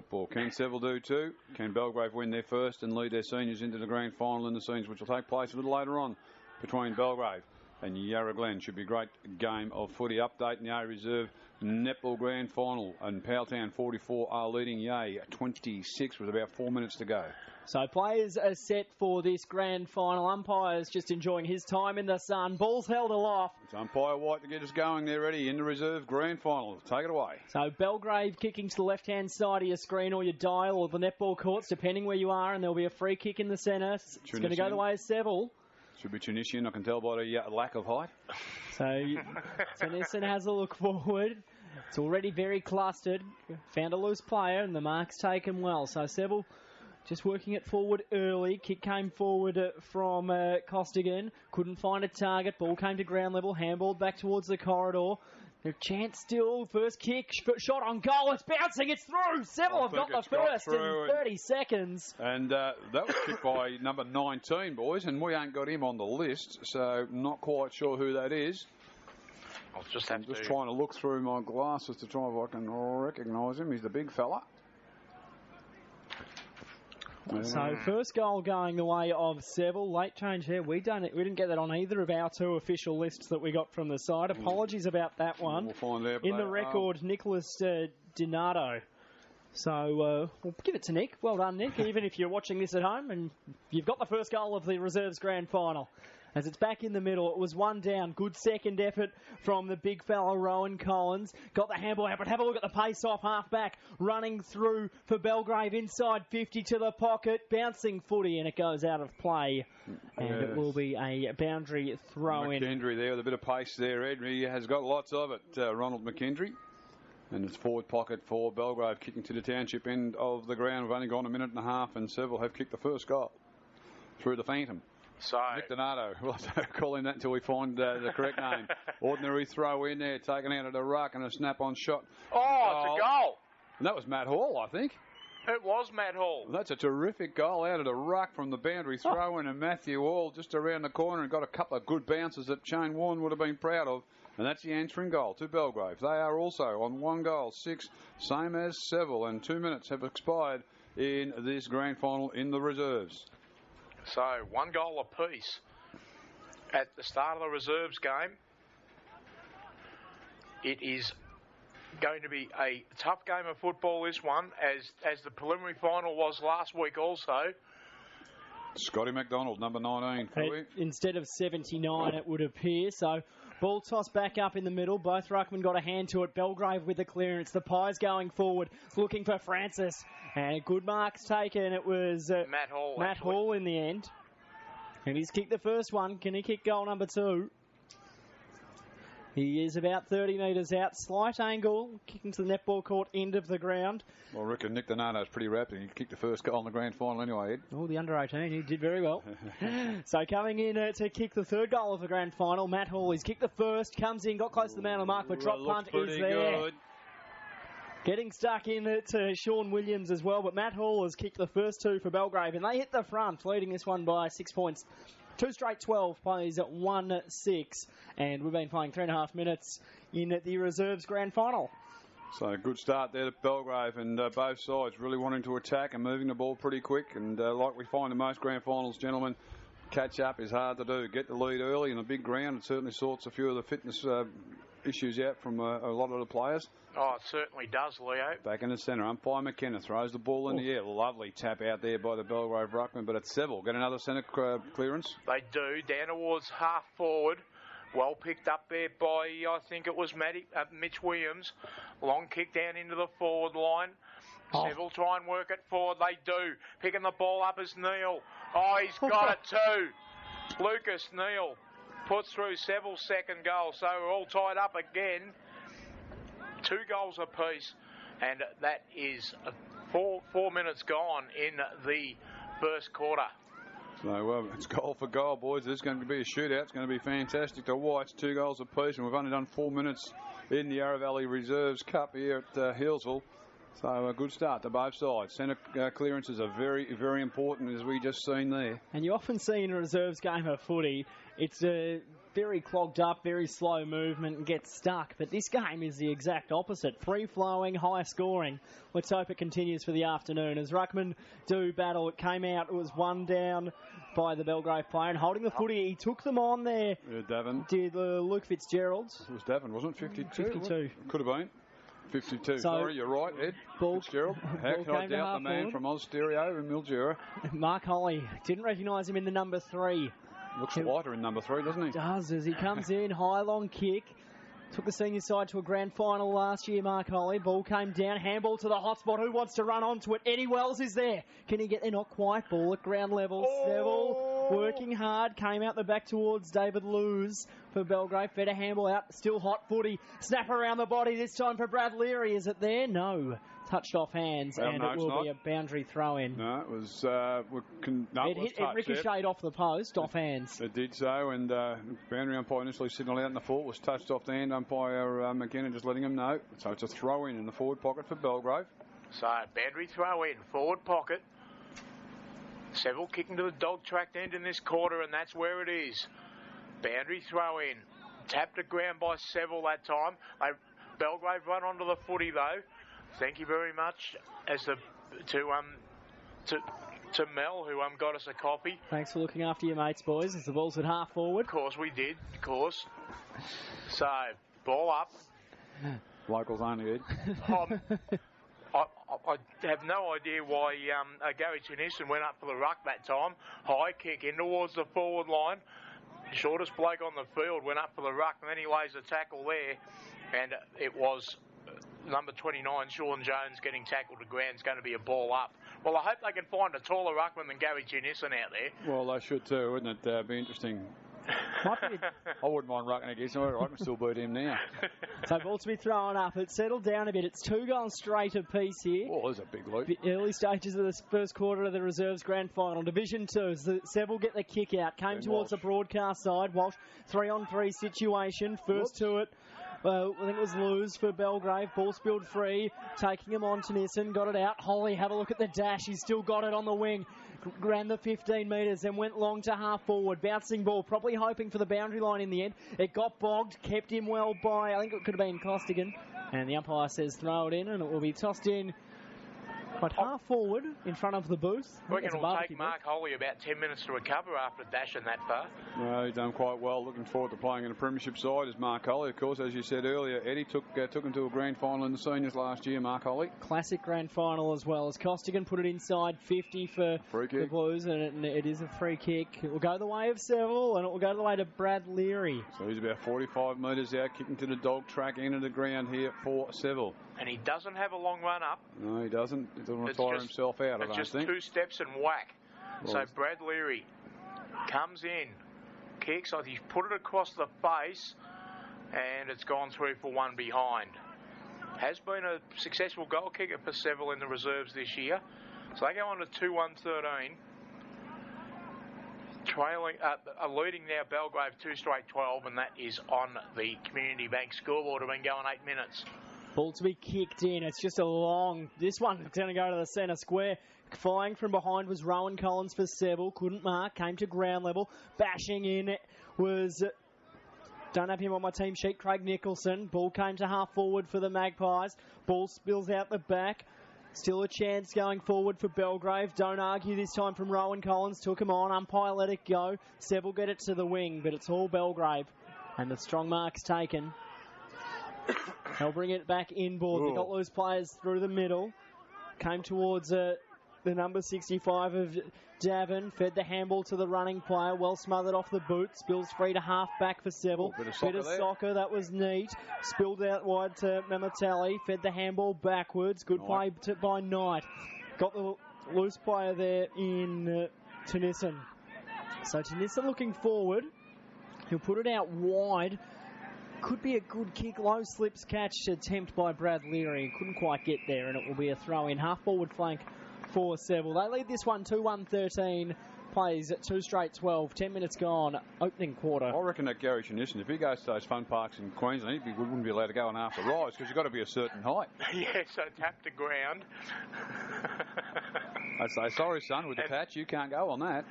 football. Can Seville do too? Can Belgrave win their first and lead their seniors into the grand final in the seniors, which will take place a little later on between Belgrave and Yarra Glen? Should be a great game of footy. Update in the A Reserve Netball Grand Final, and Powelltown 44 are leading Yea 26 with about 4 minutes to go. So players are set for this grand final. Umpires just enjoying his time in the sun. Ball's held aloft. It's umpire White to get us going. They're ready in the reserve grand final. Take it away. So Belgrave kicking to the left-hand side of your screen or your dial or the netball courts, depending where you are, and there'll be a free kick in the centre. It's going to go the way of Seville. Should be Tunisian, I can tell by the lack of height. So Tennyson has a look forward. It's already very clustered. Found a loose player and the mark's taken well. So Seville just working it forward early. Kick came forward from Costigan. Couldn't find a target. Ball came to ground level. Handballed back towards the corridor. Their chance still. First kick. Shot on goal. It's bouncing. It's through. Seville have got the first in 30 seconds. And that was kicked by number 19, boys. And we ain't got him on the list. So not quite sure who that is. I'm just trying to look through my glasses to try if I can recognise him. He's the big fella. So first goal going the way of Seville. Late change here. We didn't get that on either of our two official lists that we got from the side. Apologies about that one. We'll find out. In the record, Nicholas Donato. So we'll give it to Nick. Well done, Nick, even if you're watching this at home and you've got the first goal of the reserves grand final. As it's back in the middle, it was one down. Good second effort from the big fella, Rowan Collins. Got the handball out, but have a look at the pace-off half-back. Running through for Belgrave, inside 50 to the pocket. Bouncing footy, and it goes out of play. And it will be a boundary throw-in. McKendry there with a bit of pace there, Ed. He has got lots of it, Ronald McKendry. And it's forward pocket for Belgrave, kicking to the township end of the ground. We've only gone a minute and a half, and Seville have kicked the first goal through the Phantom. So Nick Donato. We'll have to call him that until we find the correct name. Ordinary throw in there, taken out of the ruck, and a snap-on shot. Oh, it's a goal. And that was Matt Hall, I think. It was Matt Hall. That's a terrific goal out of the ruck from the boundary throw-in, and Matthew Hall just around the corner and got a couple of good bounces that Shane Warren would have been proud of. And that's the answering goal to Belgrave. They are also on 1 goal, 6, same as Seville, and 2 minutes have expired in this grand final in the reserves. So 1 goal apiece at the start of the reserves game. It is going to be a tough game of football, this one, as the preliminary final was last week also. Scotty McDonald, number 19. Instead of 79, it would appear. So ball tossed back up in the middle. Both ruckmen got a hand to it. Belgrave with the clearance. The Pies going forward, looking for Francis. And good marks taken. It was Matt Hall in the end. And he's kicked the first one. Can he kick goal number 2? He is about 30 metres out. Slight angle, kicking to the netball court end of the ground. Well, I reckon Nick Donato's pretty rapid. He kicked the first goal in the grand final anyway, Ed. Oh, the under-18. He did very well. So coming in to kick the third goal of the grand final, Matt Hall. He's kicked the first, comes in, got close to the man on the mark, but drop punt is there. Good. Getting stuck in to Sean Williams as well, but Matt Hall has kicked the first 2 for Belgrave, and they hit the front, leading this one by 6 points. 2 straight 12 plays at 1-6, and we've been playing 3.5 minutes in the reserves grand final. So good start there to Belgrave, and both sides really wanting to attack and moving the ball pretty quick, and like we find in most grand finals, gentlemen, catch up is hard to do. Get the lead early in a big ground. It certainly sorts a few of the fitness issues out from a lot of the players. Oh, it certainly does, Leo. Back in the centre, umpire McKenna throws the ball in the air. Lovely tap out there by the Belgrave ruckman, but it's Seville. Get another centre clearance. They do, down towards half forward. Well picked up there by, I think it was Mitch Williams. Long kick down into the forward line. Seville try and work it forward. They do. Picking the ball up is Neil. Oh, he's got it too. Lucas Neil puts through Seville's second goal. So we're all tied up again. 2 goals apiece. And that is 4 minutes gone in the first quarter. So it's goal for goal, boys. This is going to be a shootout. It's going to be fantastic to watch. 2 goals apiece, and we've only done 4 minutes in the Yarra Valley Reserves Cup here at Healsville. So a good start to both sides. Centre clearances are very, very important, as we just seen there. And you often see in a reserves game of footy, it's very clogged up, very slow movement and gets stuck. But this game is the exact opposite. Free-flowing, high-scoring. Let's hope it continues for the afternoon. As Ruckman do battle, it came out, it was one down by the Belgrave player. And holding the footy, he took them on there. Yeah, Davin. Did Luke Fitzgerald. It was Davin, wasn't it? 52? 52. Could have been. 52. Sorry, you're right, Ed. Fitzgerald. How can I doubt the man from Oz Stereo in Mildura? Mark Holly. Didn't recognise him in the number 3. Looks lighter in number 3, doesn't he? Does, as he comes in, high long kick. Took the senior side to a grand final last year, Mark Holly. Ball came down, handball to the hotspot. Who wants to run onto it? Eddie Wells is there. Can he get there? Not quite. Ball at ground level. Seville working hard. Came out the back towards David Lewis for Belgrave. Fed a handball out. Still hot footy. Snap around the body. This time for Brad Leary. Is it there? No. Touched off hands, and it will be a boundary throw in. No, it was. It ricocheted off the post, off hands. It did so, and boundary umpire initially signalled out in the forward, was touched off the hand umpire McKenna, just letting him know. So it's a throw in the forward pocket for Belgrave. So boundary throw in, forward pocket. Seville kicking to the dog track end in this quarter, and that's where it is. Boundary throw in, tapped to ground by Seville that time. Belgrave run onto the footy though. Thank you very much to Mel, who got us a coffee. Thanks for looking after your mates, boys, as the ball's at half forward. Of course we did, of course. So, ball up. Locals only, Ed. I have no idea why Gary Chinison went up for the ruck that time. High kick in towards the forward line. Shortest bloke on the field went up for the ruck, and then he lays a tackle there. And it was number 29, Sean Jones, getting tackled to ground. Is going to be a ball up. Well, I hope they can find a taller ruckman than Gary Chinison out there. Well, they should too, wouldn't it? Be interesting. I wouldn't mind rucking against him. I can still beat him now. So ball to be thrown up. It's settled down a bit. It's 2 goals straight apiece here. Oh, there's a big lead. Early stages of the first quarter of the Reserves Grand Final. Division 2. Seville get the kick out. Came towards the broadcast side. Walsh, 3-on-3 situation. First to it. I think it was Lewis for Belgrave. Ball spilled free. Taking him on to Nissen. Got it out. Holly, have a look at the dash. He's still got it on the wing. Ran the 15 metres and went long to half forward. Bouncing ball. Probably hoping for the boundary line in the end. It got bogged. Kept him well by, I think it could have been Costigan. And the umpire says throw it in, and it will be tossed in quite half forward in front of the booth. I reckon it'll take Mark Holly about 10 minutes to recover after dashing that far. Well, he's done quite well. Looking forward to playing in a premiership side is Mark Holly. Of course, as you said earlier, Eddie took him to a grand final in the seniors last year, Mark Holly. Classic grand final as well, as Costigan put it inside 50 for the Blues, and it is a free kick. It will go the way of Seville, and it will go the way to Brad Leary. So he's about 45 metres out, kicking to the dog track end of the ground here for Seville. And he doesn't have a long run up. No, he doesn't. He doesn't want to tire himself out, I don't think. It's just 2 steps and whack. Well, so Brad Leary comes in, kicks, he's put it across the face, and it's gone through for 1 behind. Has been a successful goal kicker for Seville in the reserves this year. So they go on to 2-1-13. Leading now Belgrave 2 straight 12, and that is on the Community Bank scoreboard. Have been going 8 minutes. Ball to be kicked in. It's just a long... This one's going to go to the centre square. Flying from behind was Rowan Collins for Seville. Couldn't mark. Came to ground level. Bashing in was... Don't have him on my team sheet. Craig Nicholson. Ball came to half forward for the Magpies. Ball spills out the back. Still a chance going forward for Belgrave. Don't argue this time from Rowan Collins. Took him on. Umpire let it go. Seville get it to the wing, but it's all Belgrave. And the strong mark's taken. They'll bring it back inboard. They got loose players through the middle. Came towards the number 65 of Davin. Fed the handball to the running player. Well smothered off the boot. Spills free to half back for Seville. Bit of soccer. That was neat. Spilled out wide to Mamatelli. Fed the handball backwards. Good play by Knight. Got the loose player there in Tennyson. So Tennyson looking forward. He'll put it out wide. Could be a good kick. Low slips catch attempt by Brad Leary. Couldn't quite get there, and it will be a throw in. Half forward flank for Seville. They lead this one 2-1-13. Plays at 2 straight 12. 10 minutes gone. Opening quarter. I reckon that Gary Chinison, if he goes to those fun parks in Queensland, he wouldn't be allowed to go on after rise because you've got to be a certain height. Yeah, so tap to ground. I'd say, sorry, son, with the patch, you can't go on that.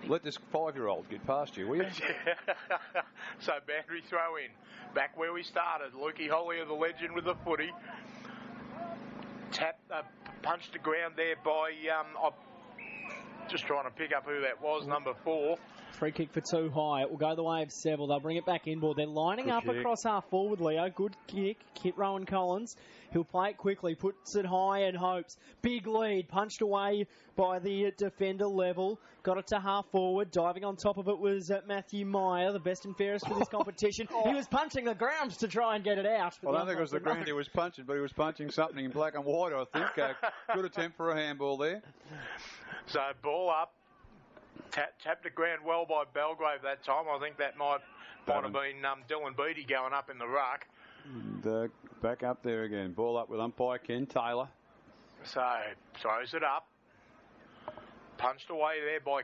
let this 5-year-old get past you, will you? So boundary throw in. Back where we started. Lukey Hollier, the legend with the footy. Punched the ground there by, I'm just trying to pick up who that was, number 4. Free kick for too high. It will go the way of Seville. They'll bring it back inboard. They're lining up across half forward, Leo. Good kick. Hit Rowan Collins. He'll play it quickly. Puts it high and hopes. Big lead. Punched away by the defender level. Got it to half forward. Diving on top of it was Matthew Meyer, the best and fairest for this competition. He was punching the ground to try and get it out. I don't think it was the ground he was punching, but he was punching something in black and white, I think. Good attempt for a handball there. So ball up. Tapped the ground well by Belgrave that time. I think that might have been Dylan Beattie going up in the ruck. And, back up there again. Ball up with umpire Ken Taylor. So throws it up. Punched away there by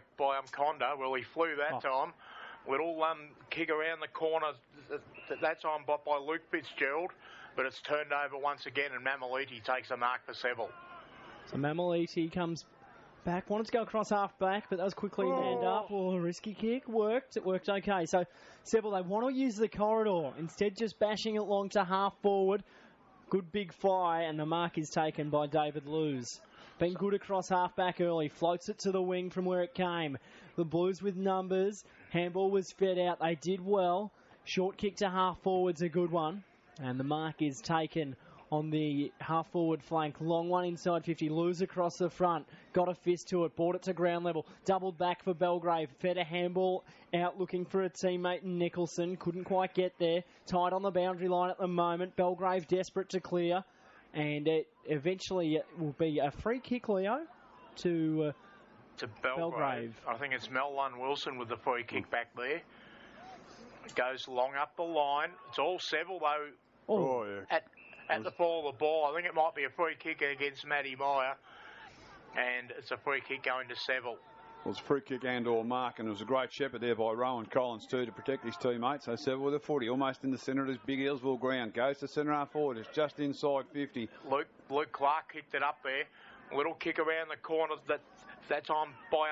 Conda. Well, he flew that time. Little kick around the corner that time by Luke Fitzgerald. But it's turned over once again, and Mamaliti takes a mark for Seville. So Mamaliti comes back, wanted to go across half back, but that was quickly manned up. A risky kick. It worked okay. So Seville, they want to use the corridor. Instead, just bashing it long to half forward. Good big fly, and the mark is taken by David Lewis. Been good across half back early. Floats it to the wing from where it came. The Blues with numbers. Handball was fed out. They did well. Short kick to half forward's a good one. And the mark is taken on the half-forward flank. Long one inside 50. Lose across the front. Got a fist to it. Brought it to ground level. Doubled back for Belgrave. Fed a handball out looking for a teammate in Nicholson. Couldn't quite get there. Tied on the boundary line at the moment. Belgrave desperate to clear. And it eventually will be a free kick, Leo, to Belgrave. I think it's Mel Lunn-Wilson with the free kick back there. It goes long up the line. It's all Seville, though. At the fall of the ball. I think it might be a free kick against Matty Meyer. And it's a free kick going to Seville. Well, it's a free kick and or mark, and it was a great shepherd there by Rowan Collins too to protect his teammates. So Seville with a footy, almost in the centre of this big Healsville ground. Goes to centre half forward. It's just inside 50. Luke Clark kicked it up there. Little kick around the corner. That time by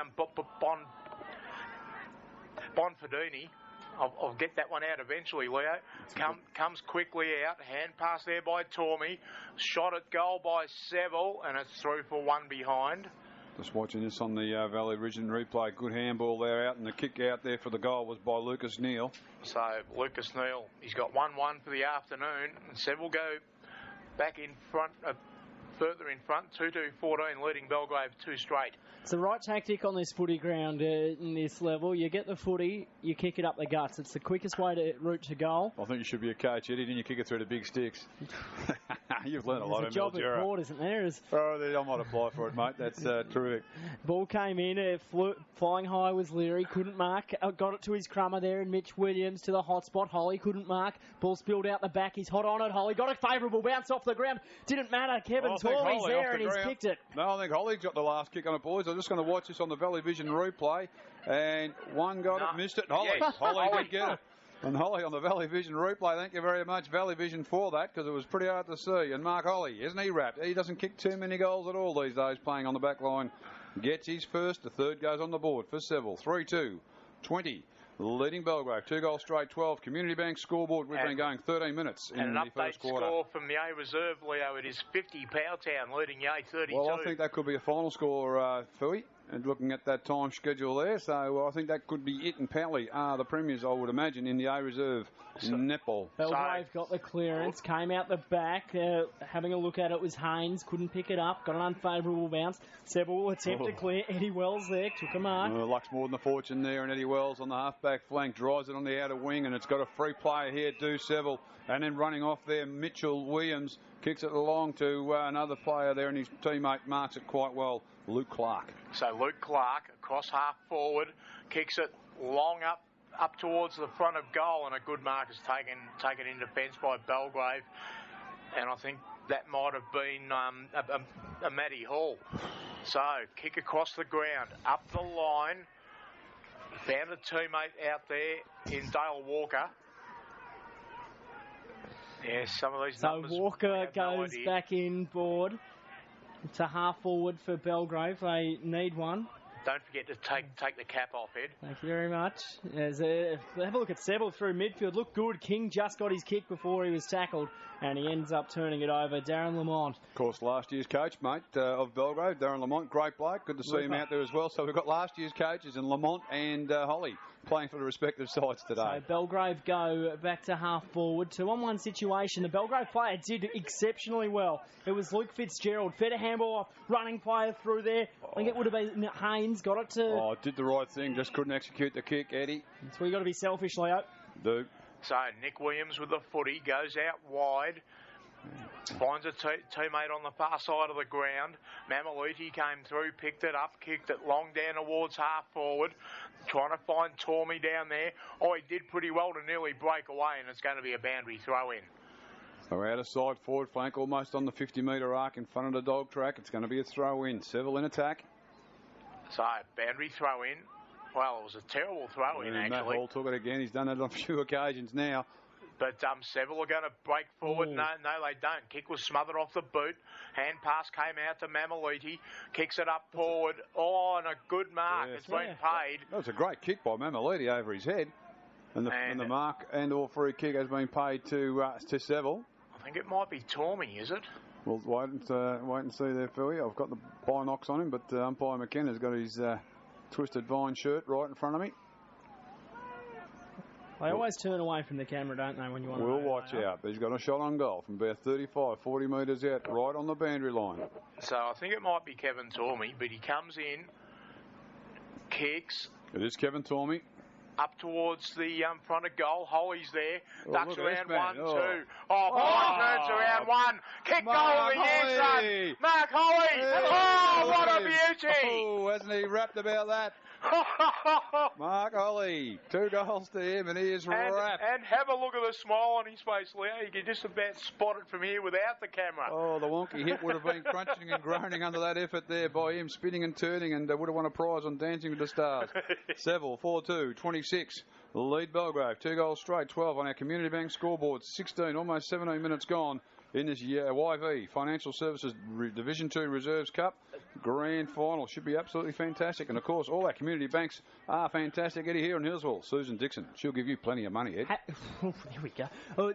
Bonfadini. I'll get that one out eventually, Leo. Comes quickly out. Hand pass there by Tormey. Shot at goal by Seville, and it's through for one behind. Just watching this on the Valley Region replay. Good handball there out, and the kick out there for the goal was by Lucas Neal. So Lucas Neal, he's got 1-1 for the afternoon. And Seville go back in front, further in front, 2-2-14, leading Belgrave 2 straight. It's the right tactic on this footy ground in this level. You get the footy, you kick it up the guts. It's the quickest way to route to goal. I think you should be a coach, Eddie, didn't you kick it through the big sticks? You've learned a lot in There's a job at Port, isn't there? I might apply for it, mate. That's terrific. Ball came in, flying high was Leary, couldn't mark. Got it to his crummer there, and Mitch Williams to the hot spot. Holly couldn't mark. Ball spilled out the back. He's hot on it. Holly got a favourable bounce off the ground. Didn't matter. Kevin Tormey's there, and he's kicked it. No, I think Holly got the last kick on it, boys. I'm just going to watch this on the Valley Vision replay. And one got it, missed it. Holly did get it. And Holly on the Valley Vision replay, thank you very much, Valley Vision, for that, because it was pretty hard to see. And Mark Holly, isn't he wrapped? He doesn't kick too many goals at all these days, playing on the back line. Gets his first. The third goes on the board for Seville. 3-2, 20. Leading Belgrave. 2 goals straight, 12. Community Bank scoreboard. We've been going 13 minutes in the first quarter. And an update score from the A Reserve, Leo. It is 50 Powtown leading the A 32. Well, I think that could be a final score, Fui. And looking at that time schedule there, so I think that could be it. And Powley are the premiers, I would imagine, in the A Reserve netball. Belgrave got the clearance, came out the back. Having a look at it was Haynes, couldn't pick it up, got an unfavourable bounce. Seville will attempt to clear. Eddie Wells there, took a mark. Luck's more than the fortune there, and Eddie Wells on the half-back flank drives it on the outer wing, and it's got a free player here, do Seville. And then running off there, Mitchell Williams kicks it along to another player there, and his teammate marks it quite well, Luke Clark. So Luke Clark across half forward, kicks it long up towards the front of goal, and a good mark is taken in defence by Belgrave. And I think that might have been a Matty Hall. So kick across the ground, up the line, found a teammate out there in Dale Walker. Yeah, some of these numbers. So Walker goes back in board. It's a half forward for Belgrave. They need one. don't forget to take the cap off, Ed. Thank you very much. Have a look at Seville through midfield. Looked good. King just got his kick before he was tackled, and he ends up turning it over. Darren Lamont. Of course, last year's coach, mate, of Belgrave, Darren Lamont, great bloke. Good to see him out there as well. So we've got last year's coaches in Lamont and Holly playing for the respective sides today. So Belgrave go back to half forward. 2-on-1 situation. The Belgrave player did exceptionally well. It was Luke Fitzgerald. Fed a handball off. Running player through there. I think it would have been Haynes. Got it to... Oh, did the right thing. Just couldn't execute the kick, Eddie. That's where you got to be selfish, Leo. Do. So Nick Williams with the footy goes out wide. Finds a teammate on the far side of the ground. Mamaliti came through, picked it up, kicked it long down towards half forward. Trying to find Tormey down there. Oh, he did pretty well to nearly break away, and it's going to be a boundary throw in. So out of side forward flank, almost on the 50-metre arc in front of the dog track. It's going to be a throw in. Seville in attack. So boundary throw in. Well, it was a terrible throw in, actually. Matt Hall took it again. He's done it on a few occasions now. But Seville are going to break forward. No, they don't. Kick was smothered off the boot. Hand pass came out to Mamaliti. Kicks it up forward. Oh, and a good mark. Yes. It's been paid. That was a great kick by Mamaliti over his head. And the mark and or free kick has been paid to Seville. I think it might be Tormey, is it? We'll wait and see there, Philly. I've got the binocs on him, but umpire McKenna's got his twisted vine shirt right in front of me. They always turn away from the camera, don't they, when you want to... We'll watch out. He's got a shot on goal from about 35, 40 metres out, right on the boundary line. So I think it might be Kevin Tormey, but he comes in, kicks... It is Kevin Tormey. Up towards the front of goal. Holly's there. Ducks around 1, 2. Turns around 1. Kick goal of the year, son. Mark Holly. Oh, what a beauty. Oh, hasn't he rapped about that? Mark Holly, 2 goals to him, and he is wrapped. And have a look at the smile on his face, Leo. You can just about spot it from here without the camera. Oh, the wonky hip would have been crunching and groaning under that effort there by him, spinning and turning, and would have won a prize on Dancing with the Stars. Seville, 4-2, 26. Lead Belgrave, 2 goals straight, 12 on our Community Bank scoreboard, 16, almost 17 minutes gone in this YV, Financial Services Division 2 Reserves Cup Grand Final. Should be absolutely fantastic. And, of course, all our community banks are fantastic. Eddie here in Healsville, Susan Dixon. She'll give you plenty of money, Ed. There we go.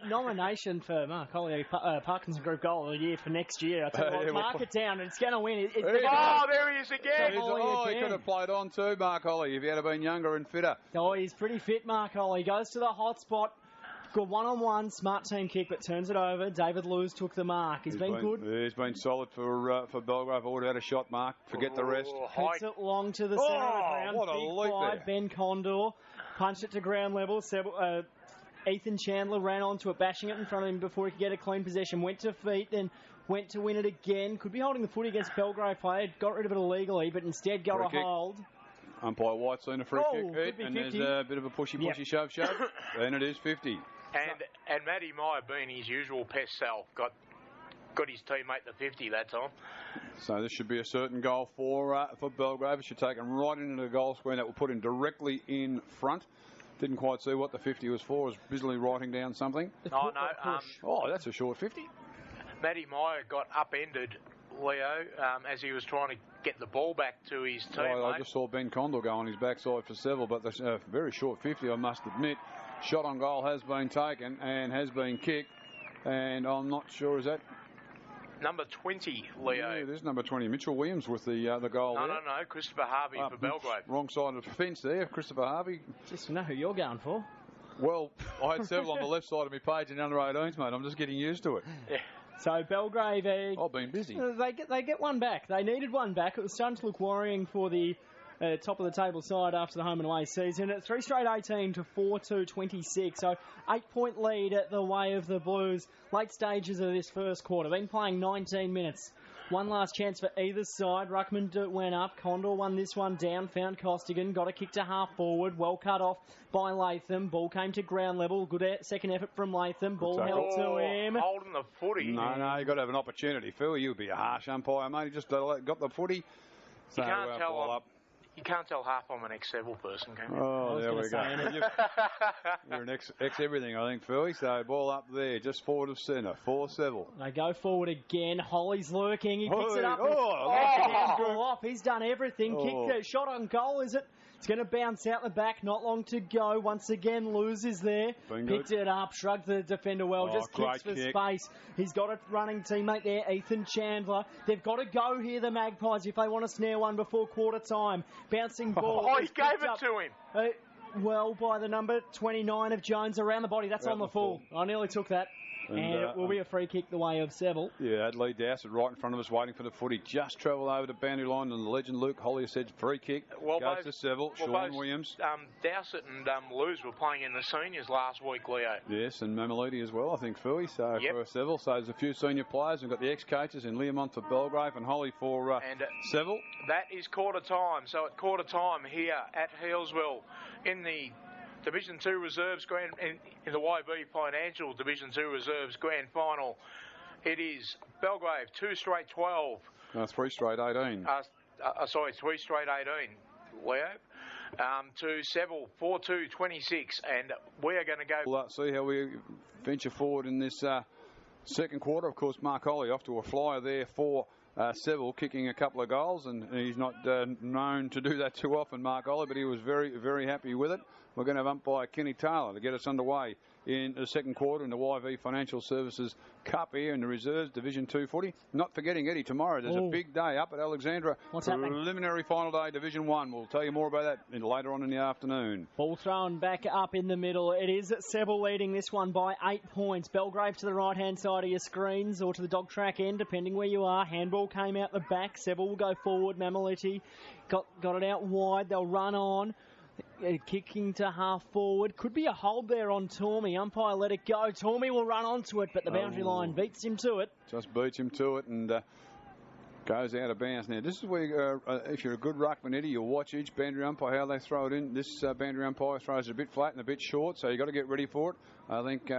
Nomination for Mark Holly, Parkinson Group Goal of the Year for next year. I tell you what, mark it down. It's going to win. There he is again. He could have played on too, Mark Holly, if he had been younger and fitter. Oh, he's pretty fit, Mark Holly. Goes to the hot spot. Good one-on-one, smart team kick, but turns it over. David Lewis took the mark. He's been good. He's been solid for Belgrave. I would have had a shot, Mark. Forget the rest. Hits it long to the centre of the ground. What a leap there. Ben Condor punched it to ground level. Ethan Chandler ran onto it, bashing it in front of him before he could get a clean possession. Went to feet, then went to win it again. Could be holding the footy against Belgrave player. Got rid of it illegally, but instead got a hold. Umpire White's seen a free kick, and there's a bit of a pushy, shove. And it is 50. And Matty Meyer, being his usual pest self, got his teammate the 50 that time. So this should be a certain goal for Belgrave. It should take him right into the goal square. That will put him directly in front. Didn't quite see what the 50 was for. Was busily writing down something. That's a short 50. Matty Meyer got upended, Leo, as he was trying to get the ball back to his teammate. I just saw Ben Condor go on his backside for Seville, but that's a very short 50, I must admit. Shot on goal has been taken and has been kicked, and I'm not sure, is that number 20, Leo? Yeah, it is number 20. Mitchell Williams with the goal. No, Christopher Harvey for Belgrave. Wrong side of the fence there, Christopher Harvey. Just know who you're going for. Well, I had Seville on the left side of my page in under 18s, mate. I'm just getting used to it. Yeah. So Belgrave, I've been busy. They get one back. They needed one back. It was starting to look worrying for the top of the table side after the home and away season. At 3 straight 18 to 4-2 26. So 8-point lead at the way of the Blues. Late stages of this first quarter. Been playing 19 minutes. One last chance for either side. Ruckman went up. Condor won this one down. Found Costigan. Got a kick to half forward. Well cut off by Latham. Ball came to ground level. Good second effort from Latham. Ball held to him. Holding the footy. No, you've got to have an opportunity. Phil, you'd be a harsh umpire, mate. He just got the footy. So, You can't tell half I'm an ex-Seville person, can you? Oh, there we go. You're an ex-everything, I think, Philly. So ball up there, just forward of centre, for Seville. They go forward again. Holly's lurking. He picks it up. Oh, Off. He's done everything. Kick, shot on goal, is it? It's going to bounce out the back. Not long to go. Once again, loses there. Picked it up. Shrugged the defender well. Just kicks for space. He's got a running teammate there, Ethan Chandler. They've got to go here, the Magpies, if they want to snare one before quarter time. Bouncing ball. Oh, he gave it to him. Well, by the number 29 of Jones around the body. That's on the full. I nearly took that. And it will be a free kick the way of Seville. Yeah, Lee Dowsett right in front of us waiting for the footy. Just travelled over the boundary line, and the legend Luke Holly said free kick. Goes to Seville. Sean Williams. Dowsett and Luz were playing in the seniors last week, Leo. Yes, and Mamelodi as well, I think, Philly. So for Seville. So there's a few senior players. We've got the ex-coaches in Learmont for Belgrave and Holly for Seville. That is quarter time. So at quarter time here at Healsville in the Division 2 Reserves in the YB Financial Division 2 Reserves Grand Final. It is Belgrave 2 straight 12. 3 straight 18. 3 straight 18. Leo. To Seville 4-2 26, and we are going to go. We'll see how we venture forward in this second quarter. Of course, Mark Holly off to a flyer there for Seville, kicking a couple of goals, and he's not known to do that too often, Mark Holly, but he was very, very happy with it. We're going to have umpire Kenny Taylor to get us underway in the second quarter in the YV Financial Services Cup here in the Reserves Division 2 footy. Not forgetting, Eddie, tomorrow there's a big day up at Alexandra. What's happening? Preliminary final day, Division 1. We'll tell you more about that later on in the afternoon. Ball thrown back up in the middle. It is Seville leading this one by 8 points. Belgrave to the right-hand side of your screens or to the dog track end, depending where you are. Handball came out the back. Seville will go forward. Mameliti got it out wide. They'll run on. Kicking to half forward. Could be a hold there on Tormey. Umpire let it go. Tormey will run onto it, but the boundary line beats him to it. Just beats him to it and goes out of bounds. Now, this is where, if you're a good ruckman, Eddie, you'll watch each boundary umpire, how they throw it in. This boundary umpire throws it a bit flat and a bit short, so you've got to get ready for it. I think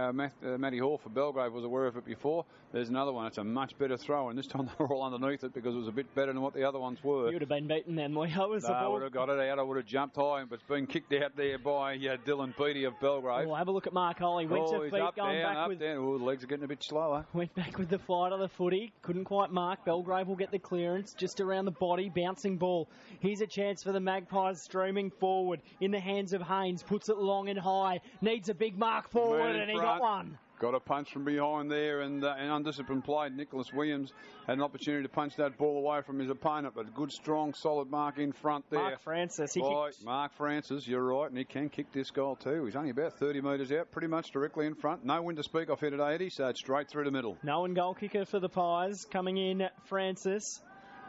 Matty Hall for Belgrave was aware of it before. There's another one. It's a much better throw, and this time they were all underneath it because it was a bit better than what the other ones were. You would have been beaten then, Leo. I would have got it out. I would have jumped high, but it's been kicked out there by Dylan Beattie of Belgrave. We'll have a look at Mark Holly. Went to feet, up, going down, back up, with... down. Oh, the legs are getting a bit slower. Went back with the flight of the footy. Couldn't quite mark. Belgrave will get the clearance just around the body. Bouncing ball. Here's a chance for the Magpies streaming forward in the hands of Haynes. Puts it long and high. Needs a big mark forward, and he got one. Got a punch from behind there, and undisciplined play. Nicholas Williams had an opportunity to punch that ball away from his opponent, but a good, strong, solid mark in front there. Mark Francis. Mark Francis, you're right, and he can kick this goal too. He's only about 30 metres out, pretty much directly in front. No wind to speak of here today, Eddie, so it's straight through the middle. No one goal kicker for the Pies. Coming in, Francis.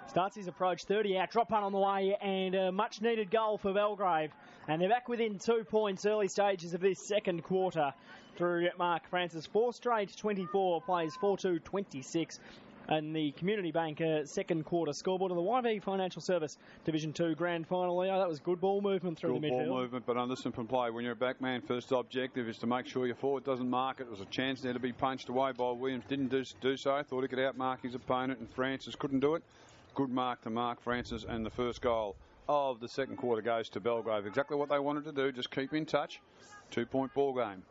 Starts his approach, 30 out, drop punt on the way, and a much-needed goal for Belgrave. And they're back within 2 points early stages of this second quarter through Mark Francis. 4 straight 24, plays 4-2, 26. And the Community Bank second quarter scoreboard of the YV Financial Service Division 2 Grand Final. Leo, that was good ball movement through the midfield. Good ball movement, but undisciplined play. When you're a back man, first objective is to make sure your forward doesn't mark it. There was a chance there to be punched away by Williams. Didn't do so. Thought he could outmark his opponent, and Francis couldn't do it. Good mark to Mark Francis, and the first goal of the second quarter goes to Belgrave. Exactly what they wanted to do, just keep in touch. 2-point ball game.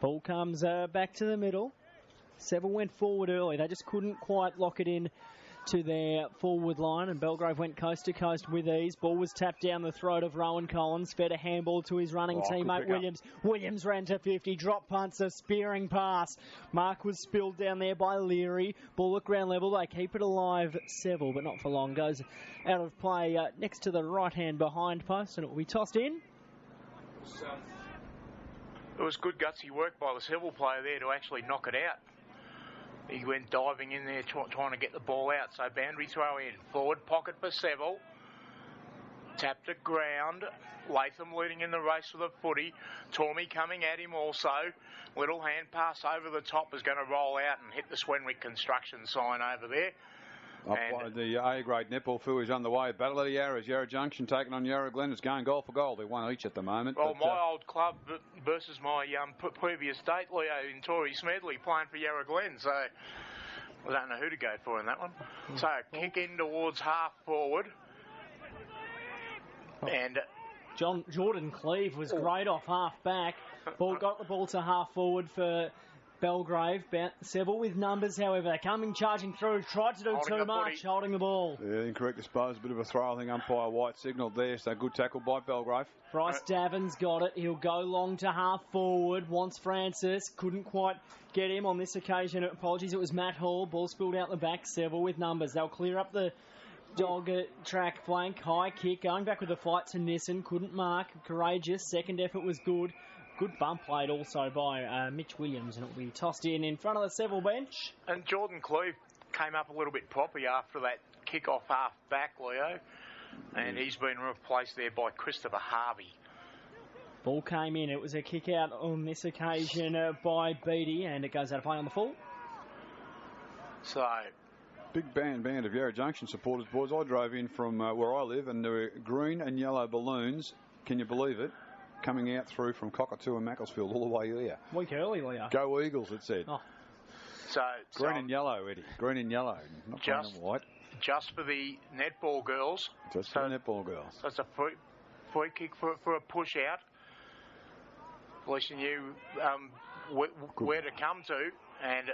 Ball comes back to the middle. Seville went forward early. They just couldn't quite lock it in to their forward line, and Belgrave went coast to coast with ease. Ball was tapped down the throat of Rowan Collins, fed a handball to his running teammate Williams. Williams ran to 50, drop punts, a spearing pass. Mark was spilled down there by Leary. Ball at ground level, they keep it alive, Seville, but not for long. Goes out of play next to the right hand behind post, and it will be tossed in. It was good gutsy work by the Seville player there to actually knock it out. He went diving in there trying to get the ball out. So boundary throw in. Forward pocket for Seville. Tapped at ground. Latham leading in the race for the footy. Tormey coming at him also. Little hand pass over the top is going to roll out and hit the Swenwick construction sign over there. The A-grade netball field is underway. Battle of the Yarras. Yarra Junction taking on Yarra Glen. It's going goal for goal. They're one each at the moment. Well, my old club versus my previous date, Leo, in Tory Smedley, playing for Yarra Glen. So I don't know who to go for in that one. So kick in towards half forward. And Jordan Cleve was great off half back. Got the ball to half forward for Belgrave. Seville with numbers, however, coming charging through. Tried to do too much, holding the ball. Yeah, incorrect disposal. A bit of a throw. I think umpire White signalled there. So good tackle by Belgrave. Bryce Davin's got it. He'll go long to half forward. Wants Francis. Couldn't quite get him on this occasion. Apologies, it was Matt Hall. Ball spilled out the back. Seville with numbers. They'll clear up the dog track flank. High kick. Going back with the flight to Nissen. Couldn't mark. Courageous. Second effort was good. Good bump played also by Mitch Williams, and it'll be tossed in front of the Seville bench. And Jordan Cleve came up a little bit properly after that kick off half back, Leo, and he's been replaced there by Christopher Harvey. Ball came in. It was a kick out on this occasion by Beattie, and it goes out of play on the full. So, big band of Yarra Junction supporters, boys. I drove in from where I live, and there were green and yellow balloons. Can you believe it? Coming out through from Cockatoo and Macclesfield all the way there. Week early, Leo. Go Eagles, it said. Oh. So green and yellow, Eddie. Green and yellow, not green and white. Just for the netball girls. Just for the netball girls. So it's a free kick for a push out. Felicia knew where to come to, and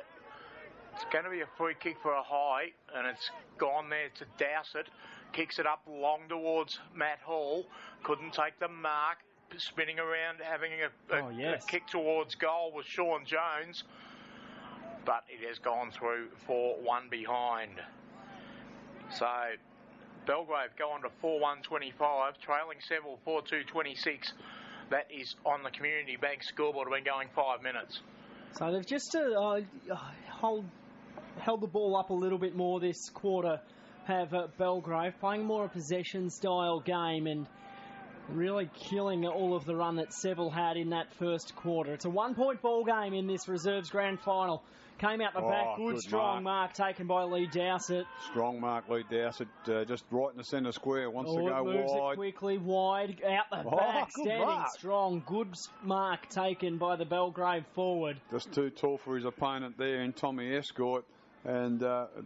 it's going to be a free kick for a high, and it's gone there to douse it. Kicks it up long towards Matt Hall. Couldn't take the mark. Spinning around, having a kick towards goal was Sean Jones, but it has gone through for one behind. So Belgrave go on to 4-1-25, trailing Seville 4-2-26. That is on the Community Bank scoreboard. Been going 5 minutes. So they've just held the ball up a little bit more this quarter. Have Belgrave playing more a possession style game and really killing all of the run that Seville had in that first quarter. It's a 1-point ball game in this Reserves Grand Final. Came out the back. Good strong mark taken by Lee Dowsett. Strong mark, Lee Dowsett. Just right in the centre square. Wants to go moves wide. It quickly wide. Out the back. Standing strong. Good mark taken by the Belgrave forward. Just too tall for his opponent there in Tommy Escort. And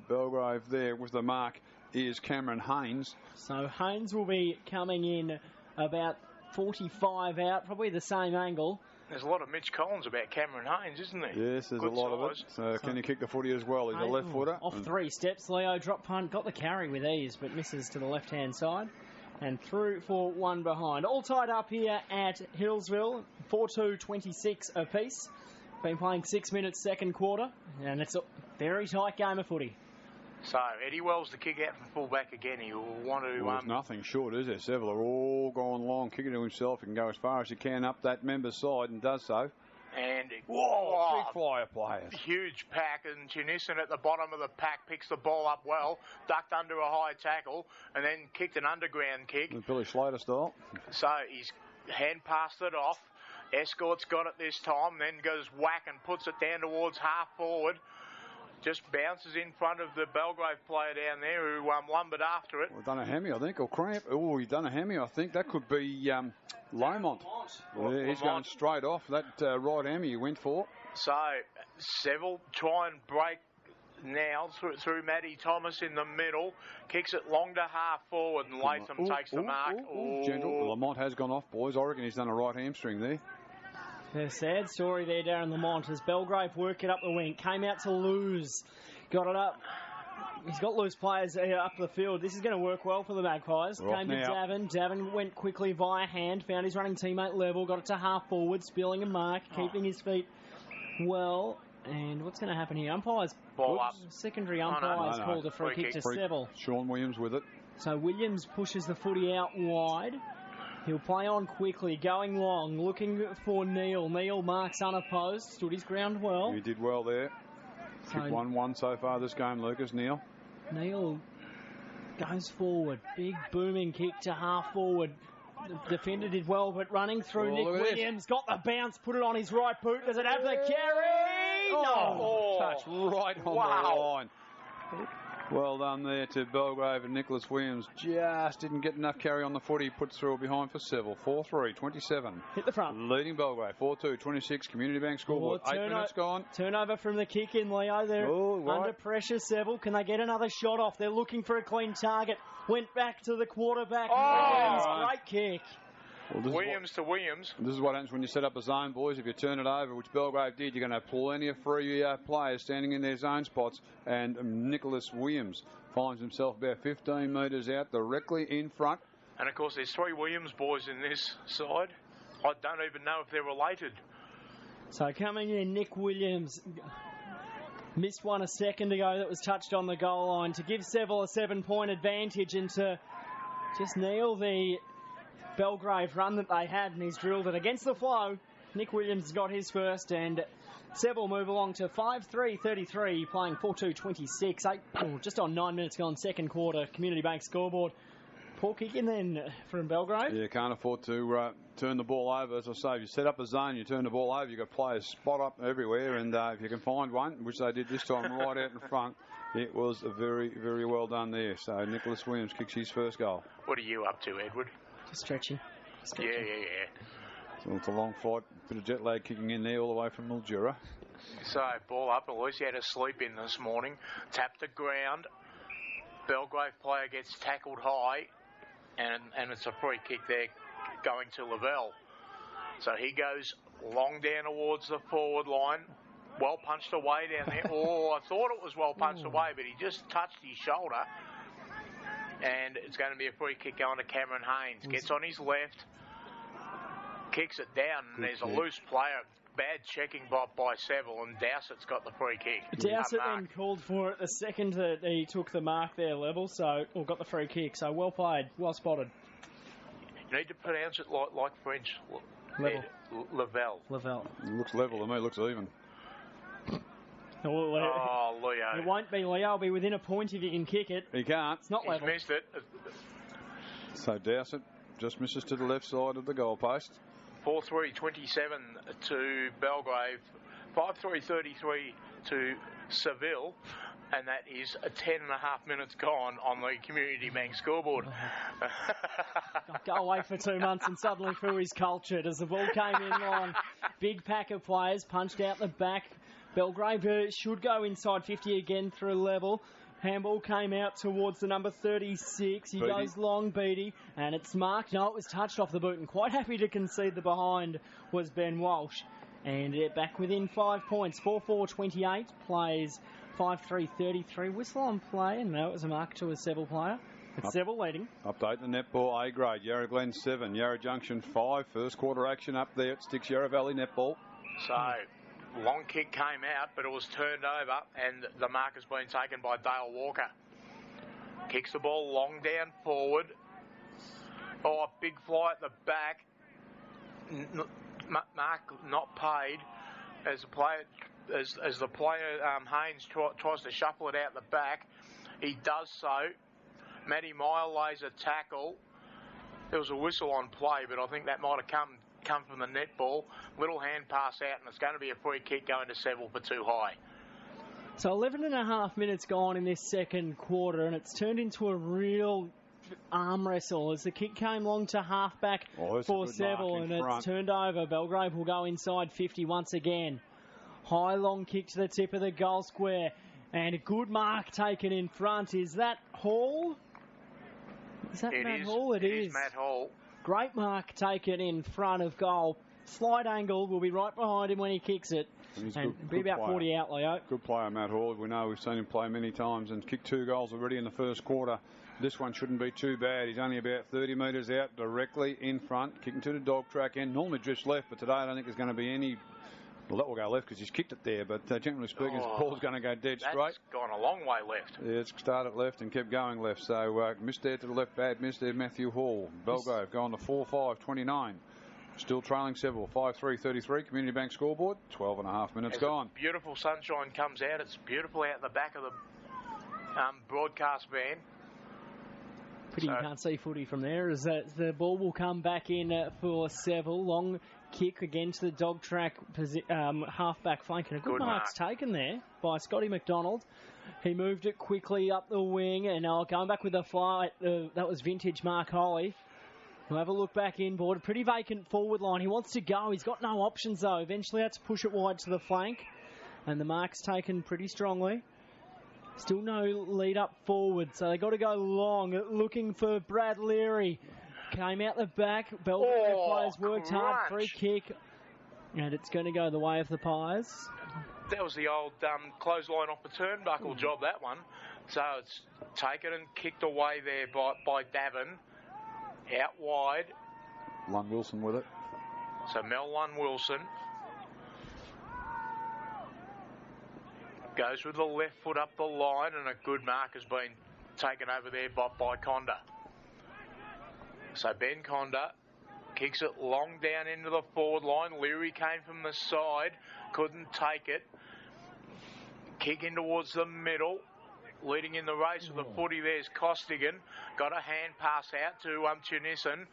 Belgrave there with the mark is Cameron Haynes. So Haynes will be coming in about 45 out, probably the same angle. There's a lot of Mitch Collins about Cameron Haynes, isn't there? Yes, there's Good a lot size. of it. So can he kick the footy as well? He's a left footer. Off 3 steps, Leo drop punt, got the carry with ease, but misses to the left-hand side. And through for one behind. All tied up here at Healsville, 4-2-26 apiece. Been playing 6 minutes second quarter, and it's a very tight game of footy. So Eddie Wells to kick out from full-back again. He will want to... Well, there's nothing short, is there? Seville are all going long, kicking to himself. He can go as far as he can up that member's side and does so. And big flyer players. Huge pack, and Chinissen at the bottom of the pack picks the ball up well, ducked under a high tackle, and then kicked an underground kick. With Billy Slater style. So he's hand passed it off. Escort's got it this time, then goes whack and puts it down towards half forward. Just bounces in front of the Belgrave player down there who lumbered after it. Well, done a hammy, I think, or cramp. Oh, he's done a hammy, I think. That could be Lamont. Yeah, he's going straight off. That right hammy he went for. So Seville try and break now through Matty Thomas in the middle. Kicks it long to half forward, and Latham takes the mark. Gentle. Lamont has gone off, boys. I reckon he's done a right hamstring there. A sad story there, Darren Lamont, as Belgrave work it up the wing. Came out to lose. Got it up. He's got loose players up the field. This is going to work well for the Magpies. Came to Davin. Davin went quickly via hand. Found his running teammate level. Got it to half forward. Spilling a mark. Keeping his feet well. And what's going to happen here? Umpires. Ball up. Secondary umpires called a free kick to Seville. Sean Williams with it. So Williams pushes the footy out wide. He'll play on quickly, going long, looking for Neil. Neil marks unopposed, stood his ground well. He did well there. Kick 1-1 so far this game, Lucas. Neil goes forward. Big booming kick to half forward. The defender did well, but running through Nick Williams. Got the bounce, put it on his right boot. Does it have the carry? No. Touch right on the line. Well done there to Belgrave, and Nicholas Williams just didn't get enough carry on the footy. Puts through it behind for Seville. 4-3, 27. Hit the front. Leading Belgrave. 4-2, 26. Community Bank scoreboard. 8 minutes gone. Turnover from the kick in, Leo. They're under pressure, Seville. Can they get another shot off? They're looking for a clean target. Went back to the quarterback. Great kick. Well, Williams to Williams. This is what happens when you set up a zone, boys. If you turn it over, which Belgrave did, you're going to have plenty of free players standing in their zone spots. And Nicholas Williams finds himself about 15 metres out, directly in front. And, of course, there's 3 Williams boys in this side. I don't even know if they're related. So coming in, Nick Williams missed one a second ago that was touched on the goal line to give Seville a 7-point advantage and to just nail the Belgrave run that they had, and he's drilled it against the flow. Nick Williams got his first, and Seville move along to 5-3-33, playing 4-2-26. Just on 9 minutes gone, second quarter, Community Bank scoreboard. Poor kick in then from Belgrave. Yeah, can't afford to turn the ball over. As I say, if you set up a zone, you turn the ball over, you've got players spot up everywhere, and if you can find one, which they did this time right out in front, it was very, very well done there. So Nicholas Williams kicks his first goal. What are you up to, Edward? Stretching. Yeah. So it's a long flight, bit of jet lag kicking in there all the way from Mildura. So, ball up. At least he had a sleep in this morning. Tapped the ground. Belgrave player gets tackled high, and it's a free kick there going to Lavelle. So he goes long down towards the forward line. Well punched away down there. I thought it was well punched away, but he just touched his shoulder. And it's going to be a free kick going to Cameron Haynes. Gets on his left, kicks it down, and there's a loose player. Bad checking by Seville, and Dowsett's got the free kick. Dowsett then called for it the second that he took the mark there, Level, or got the free kick. So well played, well spotted. You need to pronounce it like French. Lavelle. It looks level to me, it looks even. Leo. It won't be Leo. It'll be within a point if you can kick it. He can't. It's not level. He's missed it. So Dowsett just misses to the left side of the goalpost. 4-3-27 to Belgrave. 5-3-33 to Seville. And that is 10 and a half minutes gone on the Community Bank scoreboard. Go away for 2 months and suddenly Phil is cultured as the ball came in long. Big pack of players punched out the back. Belgrave should go inside 50 again through level. Handball came out towards the number 36. He goes long, Beatty, and it's marked. No, it was touched off the boot, and quite happy to concede the behind was Ben Walsh. And back within 5 points. 4-4-28, plays 5-3-33. Whistle on play, and no, it was a mark to a Seville player. It's Seville leading. Update the netball A grade. Yarra Glen 7, Yarra Junction 5. First quarter action up there at Sticks Yarra Valley netball. So, long kick came out, but it was turned over, and the mark has been taken by Dale Walker. Kicks the ball long down forward. A big fly at the back. Mark not paid as the player Haynes tries to shuffle it out the back. He does so. Matty Meyer lays a tackle. There was a whistle on play, but I think that might have come from the netball. Little hand pass out, and it's going to be a free kick going to Seville for too high. So 11 and a half minutes gone in this second quarter, and it's turned into a real arm wrestle as the kick came long to halfback for Seville, and it's turned over. Belgrave will go inside 50 once again. High long kick to the tip of the goal square, and a good mark taken in front. Is that Hall? Is that Matt Hall? It is Matt Hall. Great mark taken in front of goal. Slight angle, will be right behind him when he kicks it. And be about 40 out, Leo. Good player, Matt Hall. We know we've seen him play many times and kicked 2 goals already in the first quarter. This one shouldn't be too bad. He's only about 30 metres out, directly in front, kicking to the dog track end. Normally drifts left, but today I don't think there's going to be any. Well, that will go left because he's kicked it there, but generally speaking, the ball's going to go dead straight. That's gone a long way left. Yeah, it's started left and kept going left. So missed there to the left, bad miss there, Matthew Hall. Belgrave going to 4-5-29. Still trailing Seville, 5-3-33. Community Bank scoreboard, 12 and a half minutes gone. Beautiful sunshine comes out. It's beautiful out the back of the broadcast van. Pity you can't see footy from there, as the ball will come back in for Seville. Long kick against the dog track half-back flank, and a good mark's taken there by Scotty McDonald. He moved it quickly up the wing, and going back with the flight. That was vintage Mark Holly. We'll have a look back inboard. A pretty vacant forward line. He wants to go. He's got no options, though. Eventually had to push it wide to the flank, and the mark's taken pretty strongly. Still no lead up forward, so they got to go long, looking for Brad Leary. Came out the back. Belgrave players worked hard. Free kick, and it's going to go the way of the Pies. That was the old clothesline off the turnbuckle job, that one. So it's taken and kicked away there by Davin. Out wide. Lund Wilson with it. So Mel Lund Wilson goes with the left foot up the line, and a good mark has been taken over there by Conda. So Ben Conda kicks it long down into the forward line. Leary came from the side, couldn't take it. Kick in towards the middle. Leading in the race with the footy, there's Costigan. Got a hand pass out to Chunissen.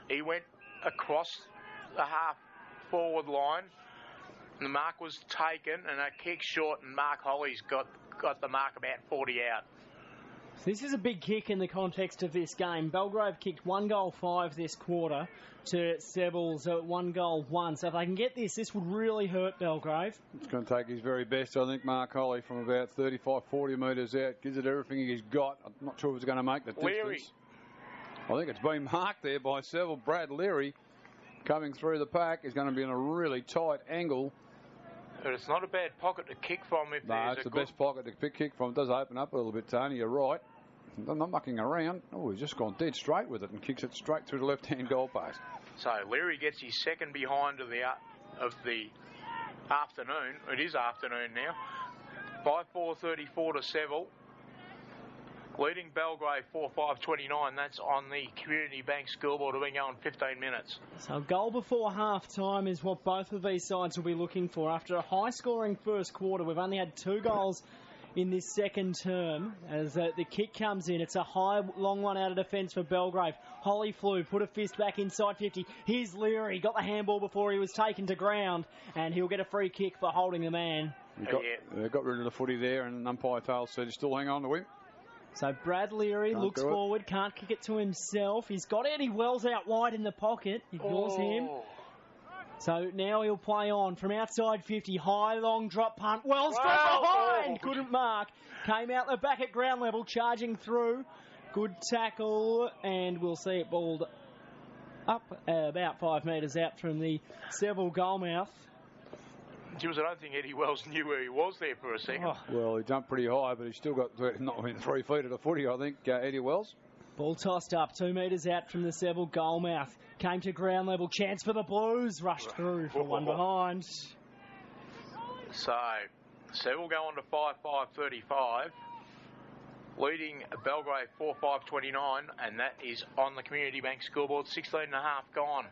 He went across the half forward line. The mark was taken, and a kick short, and Mark Holly's got the mark about 40 out. This is a big kick in the context of this game. Belgrave kicked 1-5 this quarter to Seville's 1-1. So if they can get this would really hurt Belgrave. It's going to take his very best, I think, Mark Holly, from about 35, 40 metres out. Gives it everything he's got. I'm not sure if it's going to make the distance. Leary. I think it's been marked there by Seville. Brad Leary coming through the pack is going to be in a really tight angle. But it's not a bad pocket to kick from if there's it's the best pocket to kick from. It does open up a little bit, Tony. You're right. I'm not mucking around. Oh, he's just gone dead straight with it and kicks it straight through the left-hand goal post. So Leary gets his second behind of the afternoon. It is afternoon now. By 4:34 to Seville. Leading Belgrave 4-5-29. That's on the Community Bank scoreboard. We've been going 15 minutes. So a goal before half-time is what both of these sides will be looking for. After a high-scoring first quarter, we've only had 2 goals in this second term. As the kick comes in, it's a high, long one out of defence for Belgrave. Holly flew, put a fist back inside 50. Here's Leary, got the handball before he was taken to ground, and he'll get a free kick for holding the man. Got rid of the footy there, and umpire Tails said he's still hang on to him. So Brad Leary looks forward, can't kick it to himself. He's got Eddie Wells out wide in the pocket, ignores him. So now he'll play on from outside 50, high, long drop punt. Wells from behind, couldn't mark. Came out the back at ground level, charging through. Good tackle, and we'll see it balled up about 5 metres out from the Seville goalmouth. Jim's, I don't think Eddie Wells knew where he was there for a second. Well, he jumped pretty high, but he's still got not within 3 feet of the footy, I think, Eddie Wells. Ball tossed up 2 metres out from the Seville goalmouth. Came to ground level. Chance for the Blues. Rushed through for one behind. So, Seville go on to 5-5-35. Leading Belgrave 4-5-29. And that is on the Community Bank scoreboard. 16.5 gone.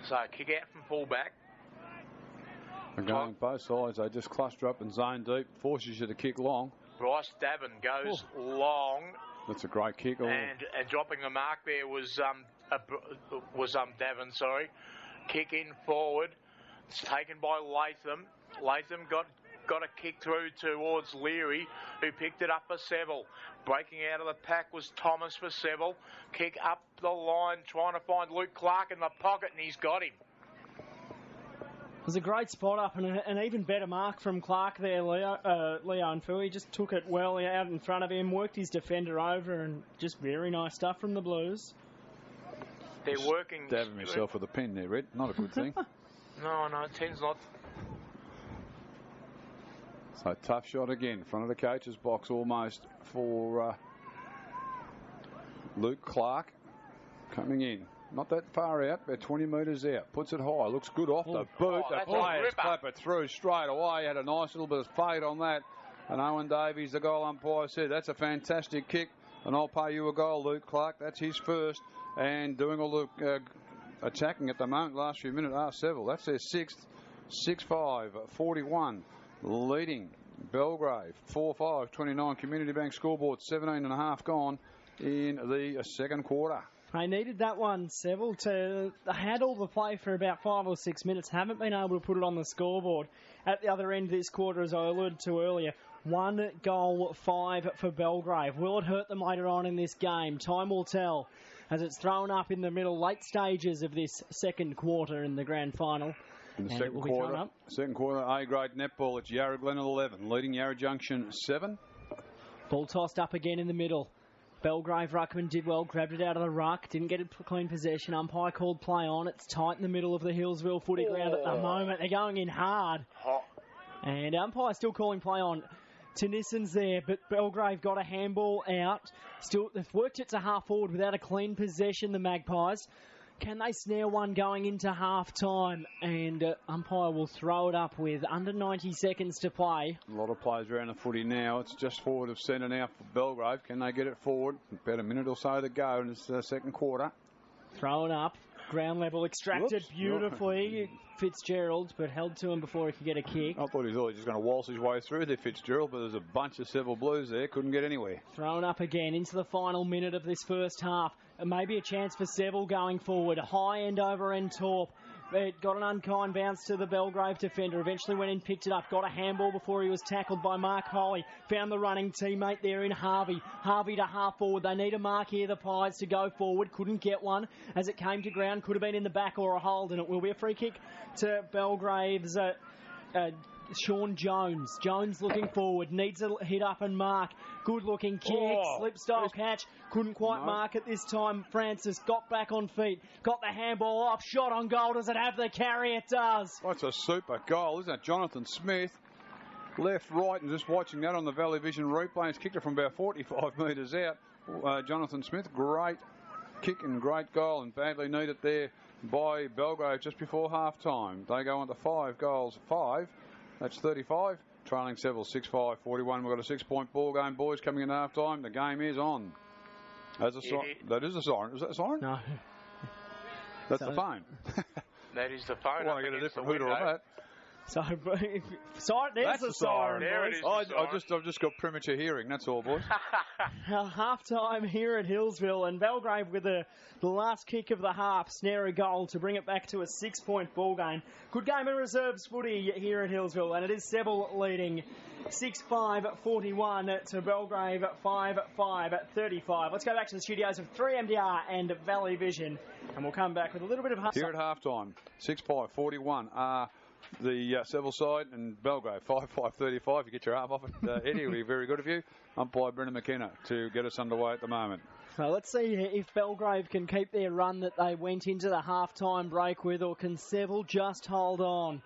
So, kick out from fullback. Going both sides. They just cluster up and zone deep. Forces you to kick long. Bryce Davin goes long. That's a great kick. And dropping the mark there was Davin, sorry. Kick in forward. It's taken by Latham. Latham got a kick through towards Leary, who picked it up for Seville. Breaking out of the pack was Thomas for Seville. Kick up the line, trying to find Luke Clark in the pocket, and he's got him. It was a great spot up and an even better mark from Clark there, Leo and Phil. He just took it well out in front of him, worked his defender over, and just very nice stuff from the Blues. They're working. Stabbing yourself with a pen there, Red. Not a good thing. No, it tends not. So tough shot again, front of the coach's box almost for Luke Clark coming in. Not that far out, about 20 metres out. Puts it high, looks good off the boot. The players clap it through straight away. Had a nice little bit of fade on that. And Owen Davies, the goal umpire, said, that's a fantastic kick, and I'll pay you a goal, Luke Clark. That's his first. And doing all the attacking at the moment, last few minutes, Seville. That's their 6th. 6-5-41. Leading Belgrave. 4-5-29. Community Bank scoreboard. 17.5 gone in the second quarter. They needed that one, Seville, to handle the play for about 5 or 6 minutes. Haven't been able to put it on the scoreboard. At the other end of this quarter, as I alluded to earlier, 1 goal, 5 for Belgrave. Will it hurt them later on in this game? Time will tell as it's thrown up in the middle, late stages of this second quarter in the grand final. In the second quarter, A-grade netball, it's Yarra Glen at 11, leading Yarra Junction 7. Ball tossed up again in the middle. Belgrave ruckman did well, grabbed it out of the ruck, didn't get a clean possession. Umpire called play on. It's tight in the middle of the Healsville footy ground at the moment. They're going in hard. And umpire still calling play on. Tennyson's there, but Belgrave got a handball out. Still, they've worked it to half forward without a clean possession, the Magpies. Can they snare one going into half-time? And umpire will throw it up with under 90 seconds to play. A lot of players around the footy now. It's just forward of centre now for Belgrave. Can they get it forward? About a minute or so to go in this second quarter. Thrown up. Ground level extracted beautifully. Fitzgerald, but held to him before he could get a kick. I thought he was just going to waltz his way through there, Fitzgerald, but there's a bunch of Seville Blues there. Couldn't get anywhere. Thrown up again into the final minute of this first half. Maybe a chance for Seville going forward. High end over end Torp. It got an unkind bounce to the Belgrave defender. Eventually went in, picked it up, got a handball before he was tackled by Mark Holly. Found the running teammate there in Harvey. Harvey to half forward. They need a mark here, the Pies, to go forward. Couldn't get one as it came to ground. Could have been in the back or a hold, and it will be a free kick to Belgrave's Sean Jones. Jones looking forward. Needs a hit up and mark. Good looking kick. Slip style catch. Couldn't quite mark it this time. Francis got back on feet. Got the handball off. Shot on goal. Does it have the carry? It does. That's a super goal, isn't it? Jonathan Smith. Left, right, and just watching that on the Valley Vision replay. He's kicked it from about 45 metres out. Jonathan Smith, great kick and great goal, and badly needed there by Belgrave just before half time. They go on to 5 goals. 5. That's 35. Trailing Seville 6-5, 41. We've got a 6-point ball game, boys, coming in half time. The game is on. That is a siren. Is that a siren? No. That's the phone. That is the phone. Well, I get a different hooter on that. So, there's the siren. There it is. I've just got premature hearing. That's all, boys. Half time here at Healsville, and Belgrave with the last kick of the half snare a goal to bring it back to a 6-point ball game. Good game of reserves footy here at Healsville, and it is Seville leading 6-5 41 to Belgrave 5-5 35. Let's go back to the studios of 3MDR and Valley Vision, and we'll come back with a little bit of here at half time. 6-5 41. The Seville side, and Belgrave 5-5 35. You get your arm off it, Eddie. It will be very good of you. Umpire Brendan McKenna to get us underway at the moment. So let's see if Belgrave can keep their run that they went into the half-time break with, or can Seville just hold on?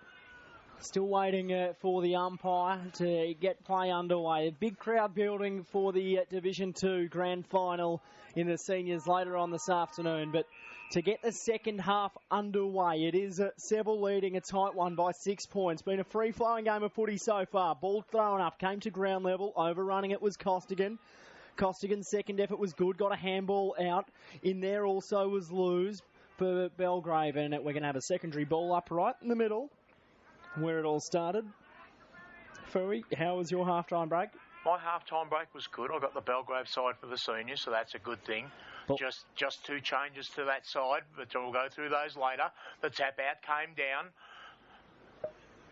Still waiting for the umpire to get play underway. A big crowd building for the Division 2 grand final in the seniors later on this afternoon, but to get the second half underway, it is Seville leading a tight one by 6 points. Been a free-flowing game of footy so far. Ball thrown up, came to ground level. Overrunning it was Costigan. Costigan's second effort was good. Got a handball out. In there also was Luz for Belgrave. And we're going to have a secondary ball up right in the middle where it all started. Fui, how was your half-time break? My half-time break was good. I got the Belgrave side for the seniors, so that's a good thing. Just 2 changes to that side, but we'll go through those later. The tap-out came down.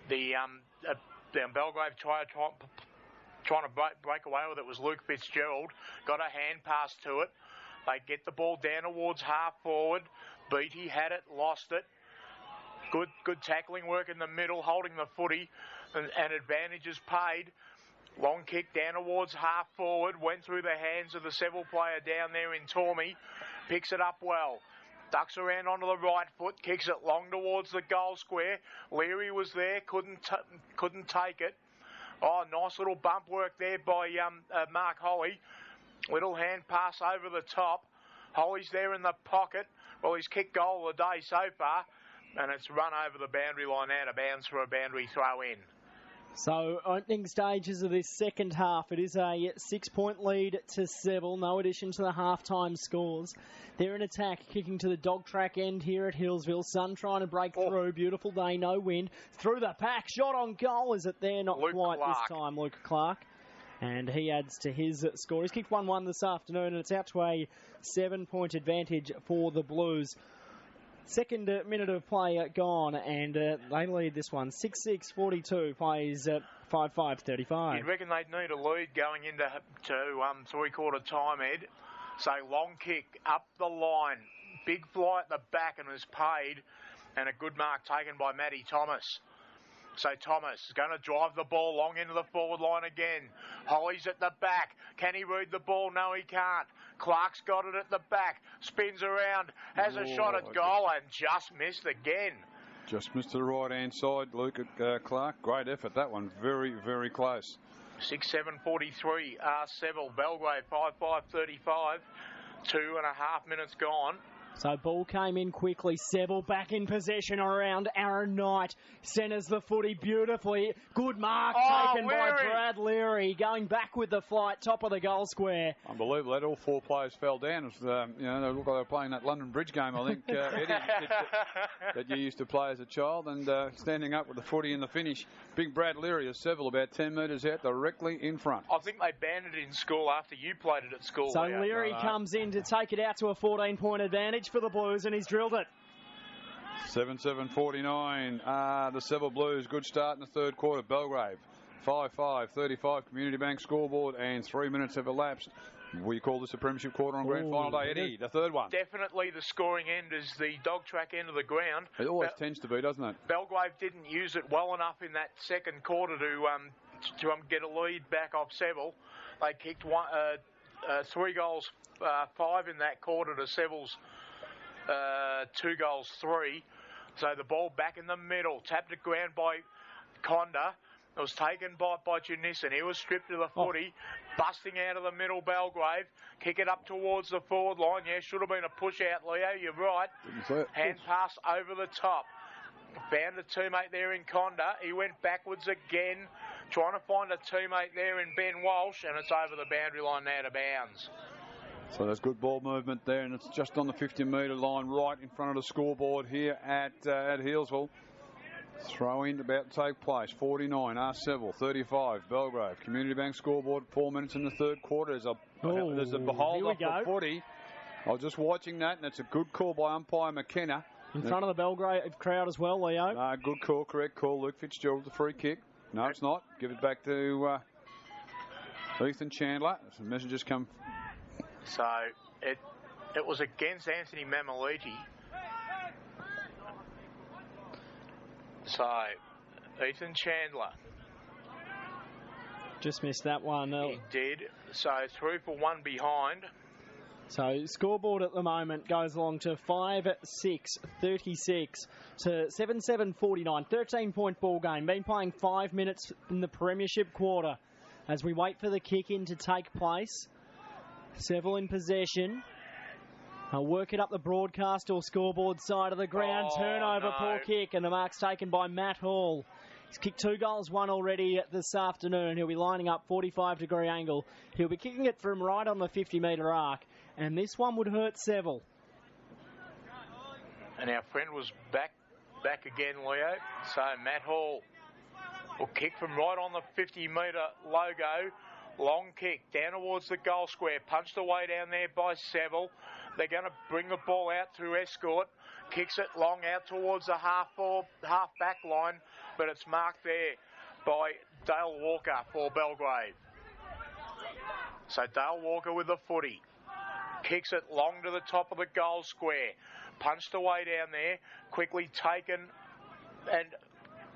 The Belgrave trying to break away with it was Luke Fitzgerald. Got a hand pass to it. They get the ball down towards half-forward. Beatty had it, lost it. Good tackling work in the middle, holding the footy, and advantages paid. Long kick down towards half forward, went through the hands of the Seville player down there in Tormey, picks it up well. Ducks around onto the right foot, kicks it long towards the goal square. Leary was there, couldn't take it. Oh, nice little bump work there by Mark Holly. Little hand pass over the top. Holly's there in the pocket. Well, he's kicked goal of the day so far, and it's run over the boundary line out of bounds for a boundary throw in. So, opening stages of this second half, it is a 6-point lead to Seville. No addition to the half-time scores. They're in attack, kicking to the dog track end here at Healsville. Sun trying to break through. Beautiful day, no wind. Through the pack, shot on goal. Is it there? Not Luke quite Clark. This time, Luke Clark. And he adds to his score. He's kicked 1-1 this afternoon, and it's out to a 7-point advantage for the Blues. Second minute of play gone, and they lead this one 6-6 42. Plays 5-5-35. You'd reckon they'd need a lead going into three-quarter time, Ed. So long kick up the line. Big fly at the back and is paid. And a good mark taken by Matty Thomas. So Thomas is going to drive the ball long into the forward line again. Holly's at the back. Can he read the ball? No, he can't. Clark's got it at the back. Spins around. Has a shot at goal and just missed again. Just missed to the right-hand side, Luke Clark. Great effort, that one. Very, very close. 6-7-43. Seville, Belgrave, 5-5-35. 2.5 minutes gone. So ball came in quickly. Seville back in possession around Aaron Knight. Centres the footy beautifully. Good mark taken by Brad Leary. Going back with the flight, top of the goal square. Unbelievable. That all four players fell down. It was, they looked like they were playing that London Bridge game, I think, Eddie, that you used to play as a child. And standing up with the footy in the finish. Big Brad Leary of Seville about 10 metres out, directly in front. I think they banned it in school after you played it at school. So Leary comes in to take it out to a 14-point advantage for the Blues, and he's drilled it. 7-7-49. The Seville Blues, good start in the third quarter. Belgrave, 5-5-35 Community Bank scoreboard, and 3 minutes have elapsed. We call this a premiership quarter on grand final day. Eddie, the third one. Definitely the scoring end is the dog track end of the ground. It always tends to be, doesn't it? Belgrave didn't use it well enough in that second quarter to get a lead back off Seville. They kicked 3 goals, 5 in that quarter to Seville's 2 goals, 3. So the ball back in the middle, tapped at ground by Conda. It was taken by Janissen. He was stripped to the footy, busting out of the middle, Belgrave. Kick it up towards the forward line. Yeah, should have been a push out, Leo. You're right. Hand pass over the top. Found a teammate there in Conda. He went backwards again, trying to find a teammate there in Ben Walsh, and it's over the boundary line now to bounds. So there's good ball movement there, and it's just on the 50-metre line right in front of the scoreboard here at Healsville. Throw in about to take place. 49, Seville, 35, Belgrave. Community Bank scoreboard, 4 minutes in the third quarter. There's a behold off the footy. I was just watching that, and it's a good call by umpire McKenna. In front of the Belgrave crowd as well, Leo. Good call, correct call. Luke Fitzgerald, the free kick. No, it's not. Give it back to Ethan Chandler. Some messages come. So it was against Anthony Mamaliti. So Ethan Chandler. Just missed that one. He did. So 3 for 1 behind. So scoreboard at the moment goes along to 5-6-36 to 7-7-49. 13-point ball game. Been playing 5 minutes in the premiership quarter as we wait for the kick-in to take place. Seville in possession. I'll work it up the broadcast or scoreboard side of the ground. Turnover, poor kick, and the mark's taken by Matt Hall. He's kicked 2 goals, 1 already this afternoon. He'll be lining up 45-degree angle. He'll be kicking it from right on the 50-metre arc, and this one would hurt Seville. And our friend was back again, Leo. So Matt Hall will kick from right on the 50-metre logo. Long kick down towards the goal square. Punched away down there by Seville. They're going to bring the ball out through escort. Kicks it long out towards the half-back line, but it's marked there by Dale Walker for Belgrave. So Dale Walker with the footy. Kicks it long to the top of the goal square. Punched away down there. Quickly taken. And,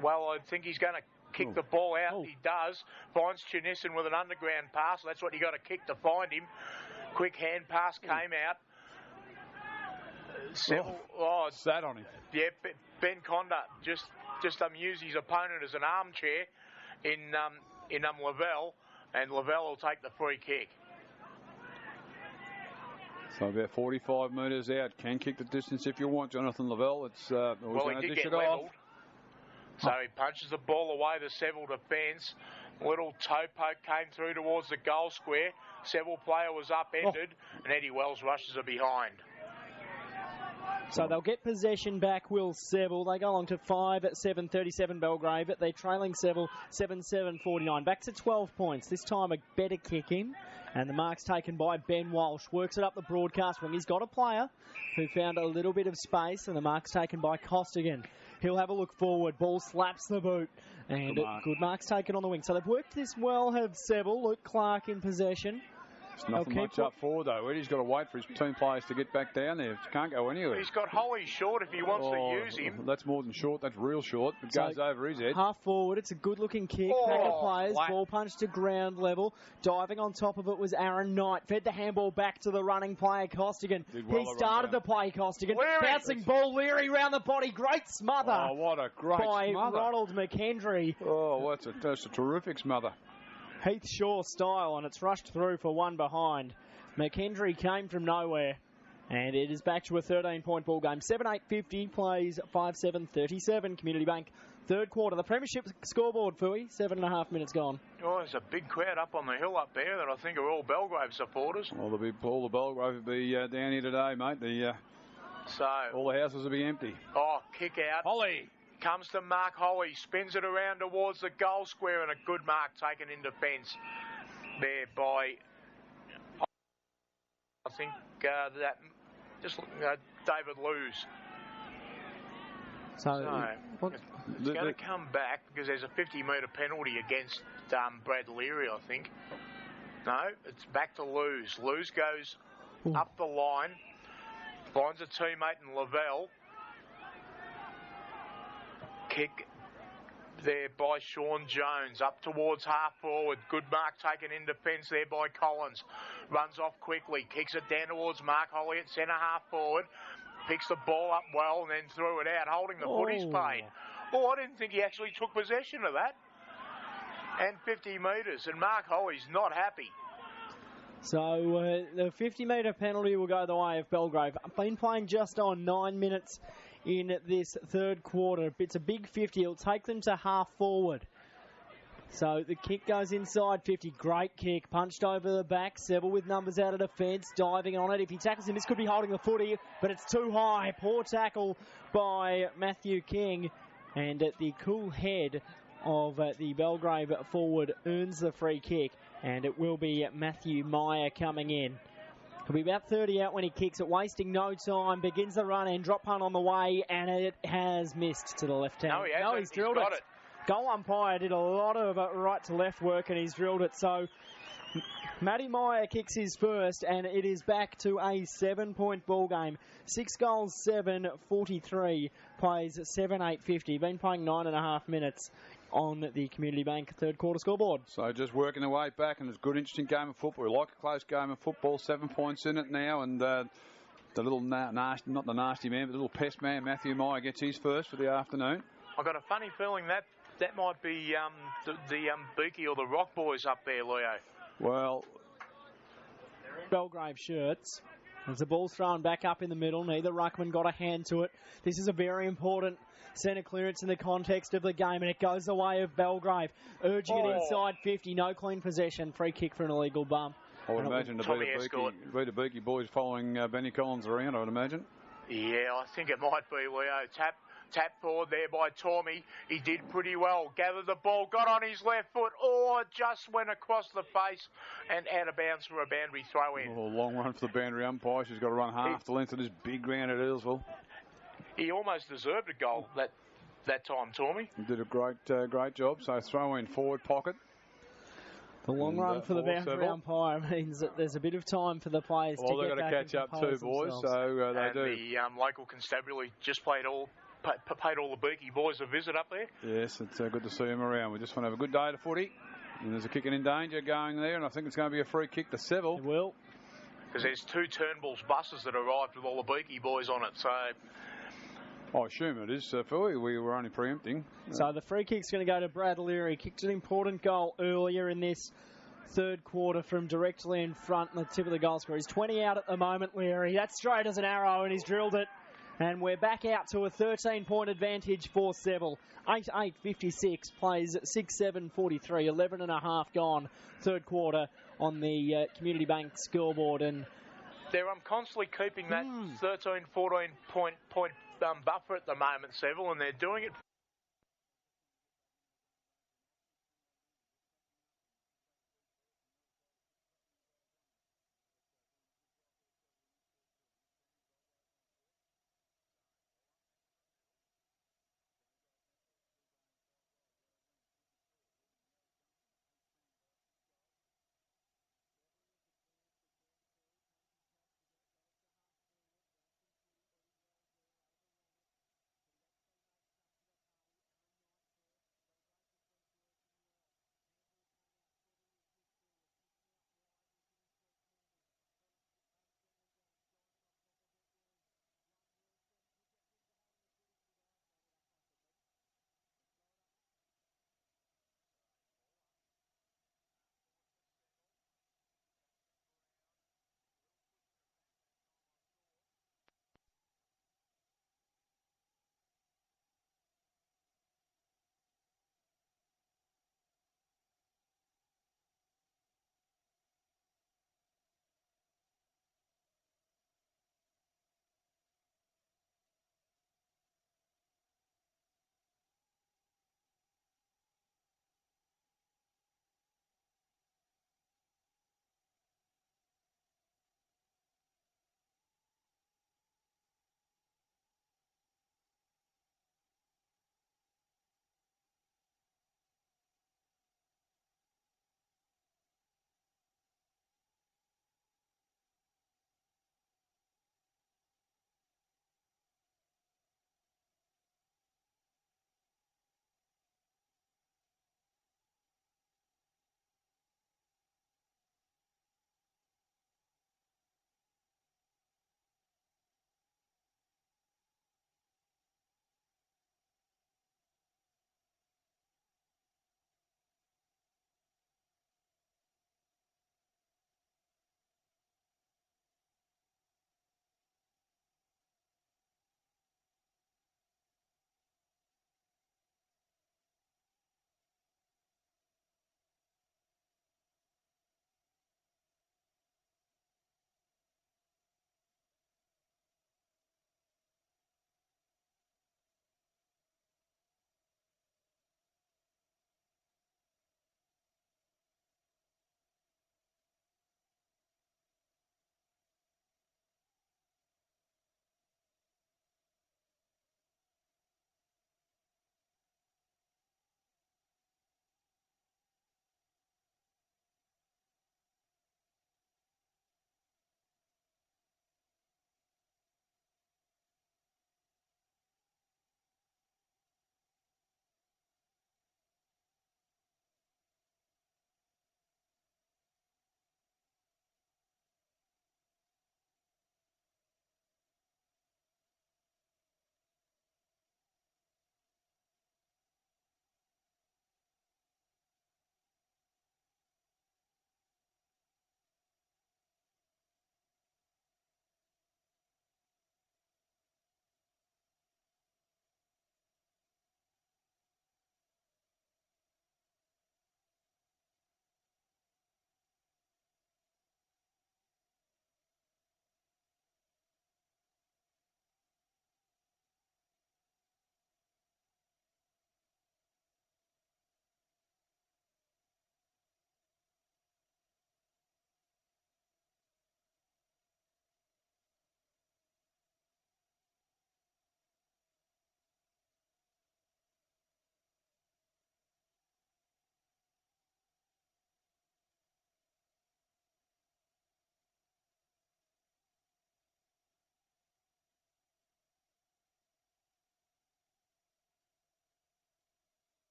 well, I think he's going to kick the ball out. He does. Finds Janissen with an underground pass. That's what you got to kick to find him. Quick hand pass came out. Sat on him. Yeah, Ben Conda just used his opponent as an armchair in Lavelle, and Lavelle will take the free kick. So about 45 metres out. Can kick the distance if you want, Jonathan Lavelle. It's he did get levelled. So he punches the ball away the Seville defence. Little toe poke came through towards the goal square. Seville player was upended, and Eddie Wells rushes it behind. So they'll get possession back, will Seville. They go along to 5-7-37 Belgrave. They're trailing Seville 7-7-49. Back to 12 points. This time a better kick in. And the mark's taken by Ben Walsh. Works it up the broadcast wing. He's got a player who found a little bit of space, and the mark's taken by Costigan. He'll have a look forward. Ball slaps the boot. And good mark's taken on the wing. So they've worked this well, have Seville. Luke Clark in possession. It's nothing much up forward, though. Eddie's got to wait for his team players to get back down there. Can't go anywhere. He's got Holly short if he wants to use him. That's more than short. That's real short. It goes over his head. Half forward. It's a good-looking kick. Pack of players. Flat. Ball punched to ground level. Diving on top of it was Aaron Knight. Fed the handball back to the running player, Costigan. Well, he started the play, Costigan. Leary. Bouncing ball, Leary round the body. Great smother. Oh, what a great by smother. Ronald McHenry. Oh, that's a terrific smother. Heath Shaw style, and it's rushed through for one behind. McHenry came from nowhere, and it is back to a 13-point ball game. 7-8-50 plays 5-7-37. Community Bank, third quarter. The premiership scoreboard, Fooey, 7.5 minutes gone. Oh, there's a big crowd up on the hill up there that I think are all Belgrave supporters. Well, all the Belgrave will be down here today, mate. All the houses will be empty. Oh, kick out. Holly. Comes to Mark Holly, spins it around towards the goal square, and a good mark taken in defence there by, I think, David Lewis. It's going to come back because there's a 50-metre penalty against Brad Leary, I think. No, it's back to Lewis. Lewis goes up the line, finds a teammate in Lavelle. Kick there by Sean Jones up towards half forward. Good mark taken in defence there by Collins. Runs off quickly, kicks it down towards Mark Holly at centre half forward. Picks the ball up well and then threw it out, holding the footy's paid. Oh, I didn't think he actually took possession of that. And 50 metres, and Mark Holly's not happy. So the 50-metre penalty will go the way of Belgrave. I've been playing just on 9 minutes in this third quarter. It's a big 50. It'll take them to half forward. So the kick goes inside 50. Great kick. Punched over the back. Seville with numbers out of defence. Diving on it. If he tackles him, this could be holding the footy, but it's too high. Poor tackle by Matthew King. And at the cool head of the Belgrave forward earns the free kick. And it will be Matthew Meyer coming in. He'll be about 30 out when he kicks it, wasting no time. Begins the run and drop punt on the way, and it has missed to the left hand. No, he hasn't. He's drilled it. Goal umpire did a lot of right to left work, and he's drilled it. So Matty Meyer kicks his first, and it is back to a 7-point ball game. 6 goals, 7-43, plays 7-8-50. Been playing 9.5 minutes on the Community Bank third quarter scoreboard. So just working their way back, and it's a good, interesting game of football. We like a close game of football. 7 points in it now, and the little nasty, not the nasty man, but the little pest man, Matthew Meyer, gets his first for the afternoon. I've got a funny feeling that might be the Beaky or the Rock Boys up there, Leo. Well, Belgrave shirts. As the ball's thrown back up in the middle, neither ruckman got a hand to it. This is a very important centre clearance in the context of the game, and it goes the way of Belgrave. Urging it inside 50, no clean possession, free kick for an illegal bump. I would imagine to be the Beaky boys following Benny Collins around, I would imagine. Yeah, I think it might be, Leo. Tap forward there by Tormey. He did pretty well. Gathered the ball, got on his left foot. Oh, just went across the face and out of bounds for a boundary throw in. Oh, long run for the boundary umpire. She's got to run half the length of this big ground at Healsville. He almost deserved a goal that time, Tormey. He did a great job. So throw in forward pocket. The long run for the boundary umpire means that there's a bit of time for the players to get back. Well, they've got to catch up too, boys. Themselves. So they do. The local constabulary just paid all the Beaky boys a visit up there. Yes, it's good to see them around. We just want to have a good day of footy. And there's a kicking in danger going there, and I think it's going to be a free kick to Seville. It will. Because there's 2 Turnbull's buses that arrived with all the Beaky boys on it, so... I assume it is, Phil. We were only preempting. So the free kick's going to go to Brad Leary. Kicked an important goal earlier in this third quarter from directly in front on the tip of the goal scorer. He's 20 out at the moment, Leary. That's straight as an arrow, and he's drilled it. And we're back out to a 13-point advantage for Seville. 8-8-56, plays 6-7-43, 11.5 gone. Third quarter on the Community Bank scoreboard. And they're constantly keeping that 13, 14 point buffer at the moment, Seville, and they're doing it.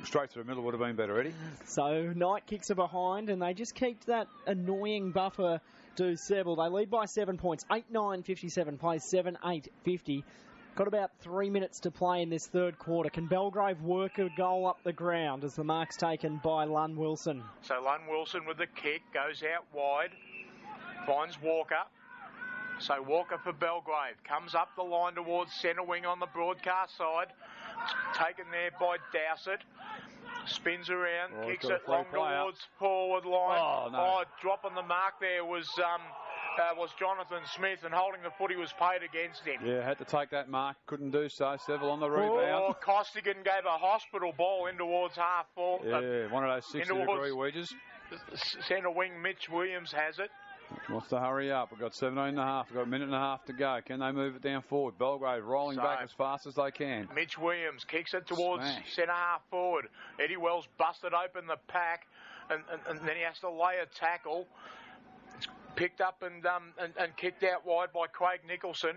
Straight through the middle would have been better, Eddie. So Knight kicks are behind, and they just keep that annoying buffer to Seville. They lead by 7 points. 8-9-57 plays 7-8-50. Got about 3 minutes to play in this third quarter. Can Belgrave work a goal up the ground as the mark's taken by Lun Wilson? So Lun Wilson with the kick goes out wide, finds Walker. So Walker for Belgrave comes up the line towards centre wing on the broadcast side. Taken there by Dowsett. Spins around, kicks it long towards forward line. Oh, no. Dropping the mark there was Jonathan Smith, and holding the footy was paid against him. Yeah, had to take that mark. Couldn't do so. Seville on the rebound. Costigan gave a hospital ball in towards half full. Yeah, one of those 60-degree wedges. Centre wing Mitch Williams has it. Wants to hurry up. We've got 17 and a half. We've got a minute and a half to go. Can they move it down forward? Belgrave rolling back as fast as they can. Mitch Williams kicks it towards centre half forward. Eddie Wells busted open the pack, and then he has to lay a tackle. It's picked up and kicked out wide by Craig Nicholson.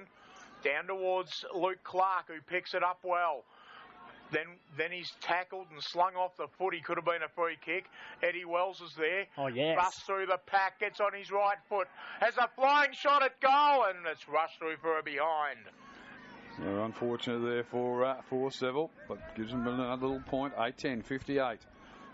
Down towards Luke Clark, who picks it up well. Then he's tackled and slung off the foot. He could have been a free kick. Eddie Wells is there. Oh, yes. Busts through the pack, gets on his right foot, has a flying shot at goal, and it's rushed through for a behind. So unfortunate there for Seville, but gives them another little point. 8-10-58.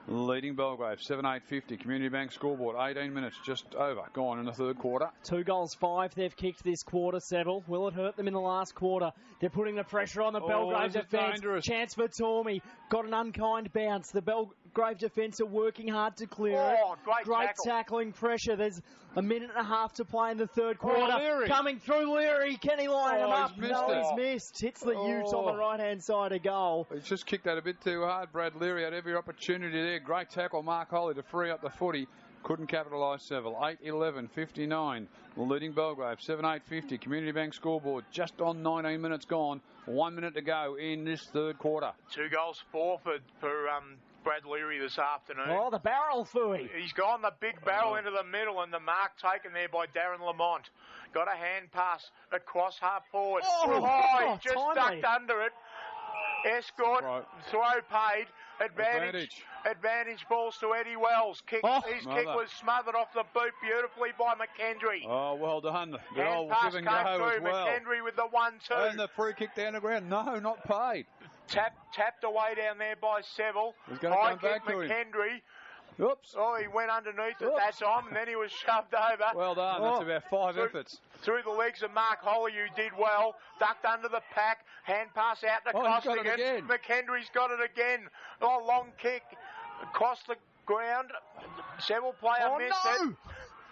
Leading Belgrave, 7-8-50. Community Bank scoreboard, 18 minutes just over. Gone in the third quarter. 2 goals, 5 they've kicked this quarter, Seville. Will it hurt them in the last quarter? They're putting the pressure on the Belgrave defence. Dangerous. Chance for Tormey. Got an unkind bounce. The Belgrave defence are working hard to clear it. Great tackling pressure. There's a minute and a half to play in the third quarter. Coming through Leary. Can he line him up? He's missed. Hits the ute on the right-hand side of goal. He just kicked that a bit too hard. Brad Leary had every opportunity there. Great tackle, Mark Holly, to free up the footy. Couldn't capitalise Seville. 8-11-59. Leading Belgrave, 7-8-50. Community Bank scoreboard just on 19 minutes gone. 1 minute to go in this third quarter. 2 goals, 4 for Brad Leary this afternoon. Oh, the barrel fooey. He's gone the big barrel into the middle, and the mark taken there by Darren Lamont. Got a hand pass across half forward. He just ducked under it. Escort, throw paid, advantage falls to Eddie Wells. His kick was smothered off the boot beautifully by McKendry. Oh, well done. The hand old pass give and came go through, as well. McKendry with the 1-2. And the free kick down the ground. No, not paid. Tapped away down there by Seville. He's going to come back to McKendry. Oops. Oh, he went underneath at that time, and then he was shoved over. Well done. That's about 5 efforts. Through the legs of Mark Holly, who did well. Ducked under the pack. Hand pass out to Costigan. McKendry's got it again. Oh, long kick across the ground. Seville player missed it.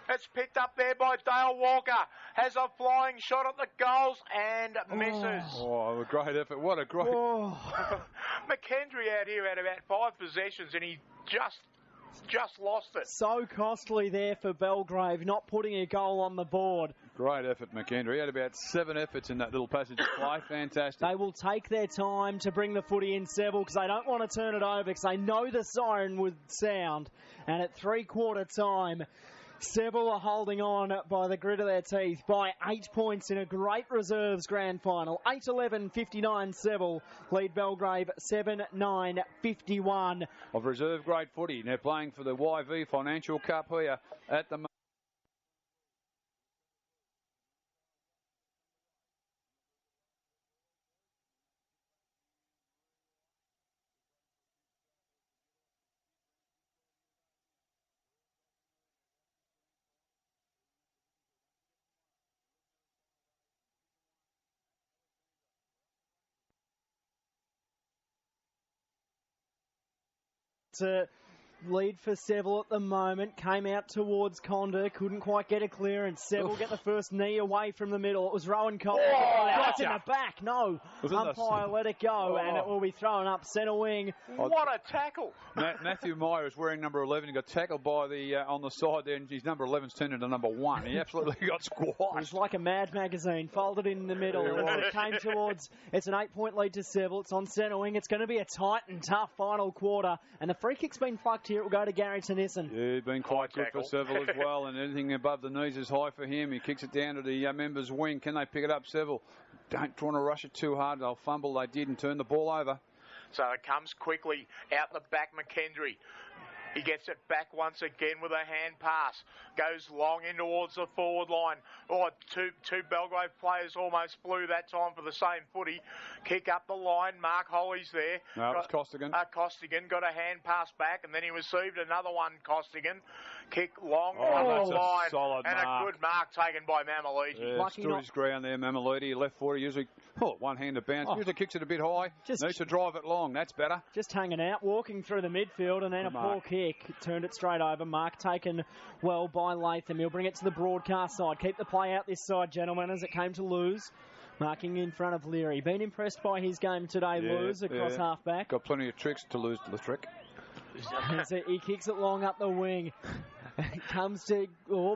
It's picked up there by Dale Walker. Has a flying shot at the goals and misses. Oh, a great effort. What a great... McKendry out here had about 5 possessions, and he just lost it. So costly there for Belgrave, not putting a goal on the board. Great effort, McKendry. He had about 7 efforts in that little passage of play. Fantastic. They will take their time to bring the footy in, Seville, because they don't want to turn it over, because they know the siren would sound. And at three-quarter time, Seville are holding on by the grit of their teeth by 8 points in a great reserves grand final. 8-11-59 Seville lead Belgrave 7-9-51. Of reserve grade footy. They're playing for the YV Financial Cup here at the to lead for Seville at the moment. Came out towards Condor. Couldn't quite get a clearance. Seville get the first knee away from the middle. It was Rowan Cole. That's in the back. No. Umpire let it go, and it will be thrown up centre wing. What a tackle. Matthew Meyer is wearing number 11. He got tackled by the on the side there, and his number 11's turned into number 1. He absolutely got squashed. It's like a Mad magazine, folded in the middle. It came towards, it's an 8-point lead to Seville. It's on centre wing. It's going to be a tight and tough final quarter, and the free kick's been plucked here. It will go to Gary Tennyson. Yeah, he's been quite good for Seville as well, and anything above the knees is high for him. He kicks it down to the members' wing. Can they pick it up, Seville? Don't want to rush it too hard. They'll fumble. They did and turn the ball over. So it comes quickly out the back, McKendry. He gets it back once again with a hand pass. Goes long in towards the forward line. Oh, two Belgrave players almost flew that time for the same footy. Kick up the line. Mark Holly's there. No, it's Costigan. Costigan got a hand pass back, and then he received another one, Costigan. Kick long that's the a line. solid and mark. a good mark taken by Mamaliti. Yeah, stood his ground there, Mamaliti. Left footer, usually one-handed bounce. Usually kicks it a bit high. Needs to drive it long. That's better. Just hanging out, walking through the midfield, and then a poor kick. Turned it straight over. Mark taken well by Latham. He'll bring it to the broadcast side. Keep the play out this side, gentlemen, as it came to lose. Marking in front of Leary. Been impressed by his game today, Lose, across half-back. Got plenty of tricks to lose to the trick. He kicks it long up the wing. Comes to,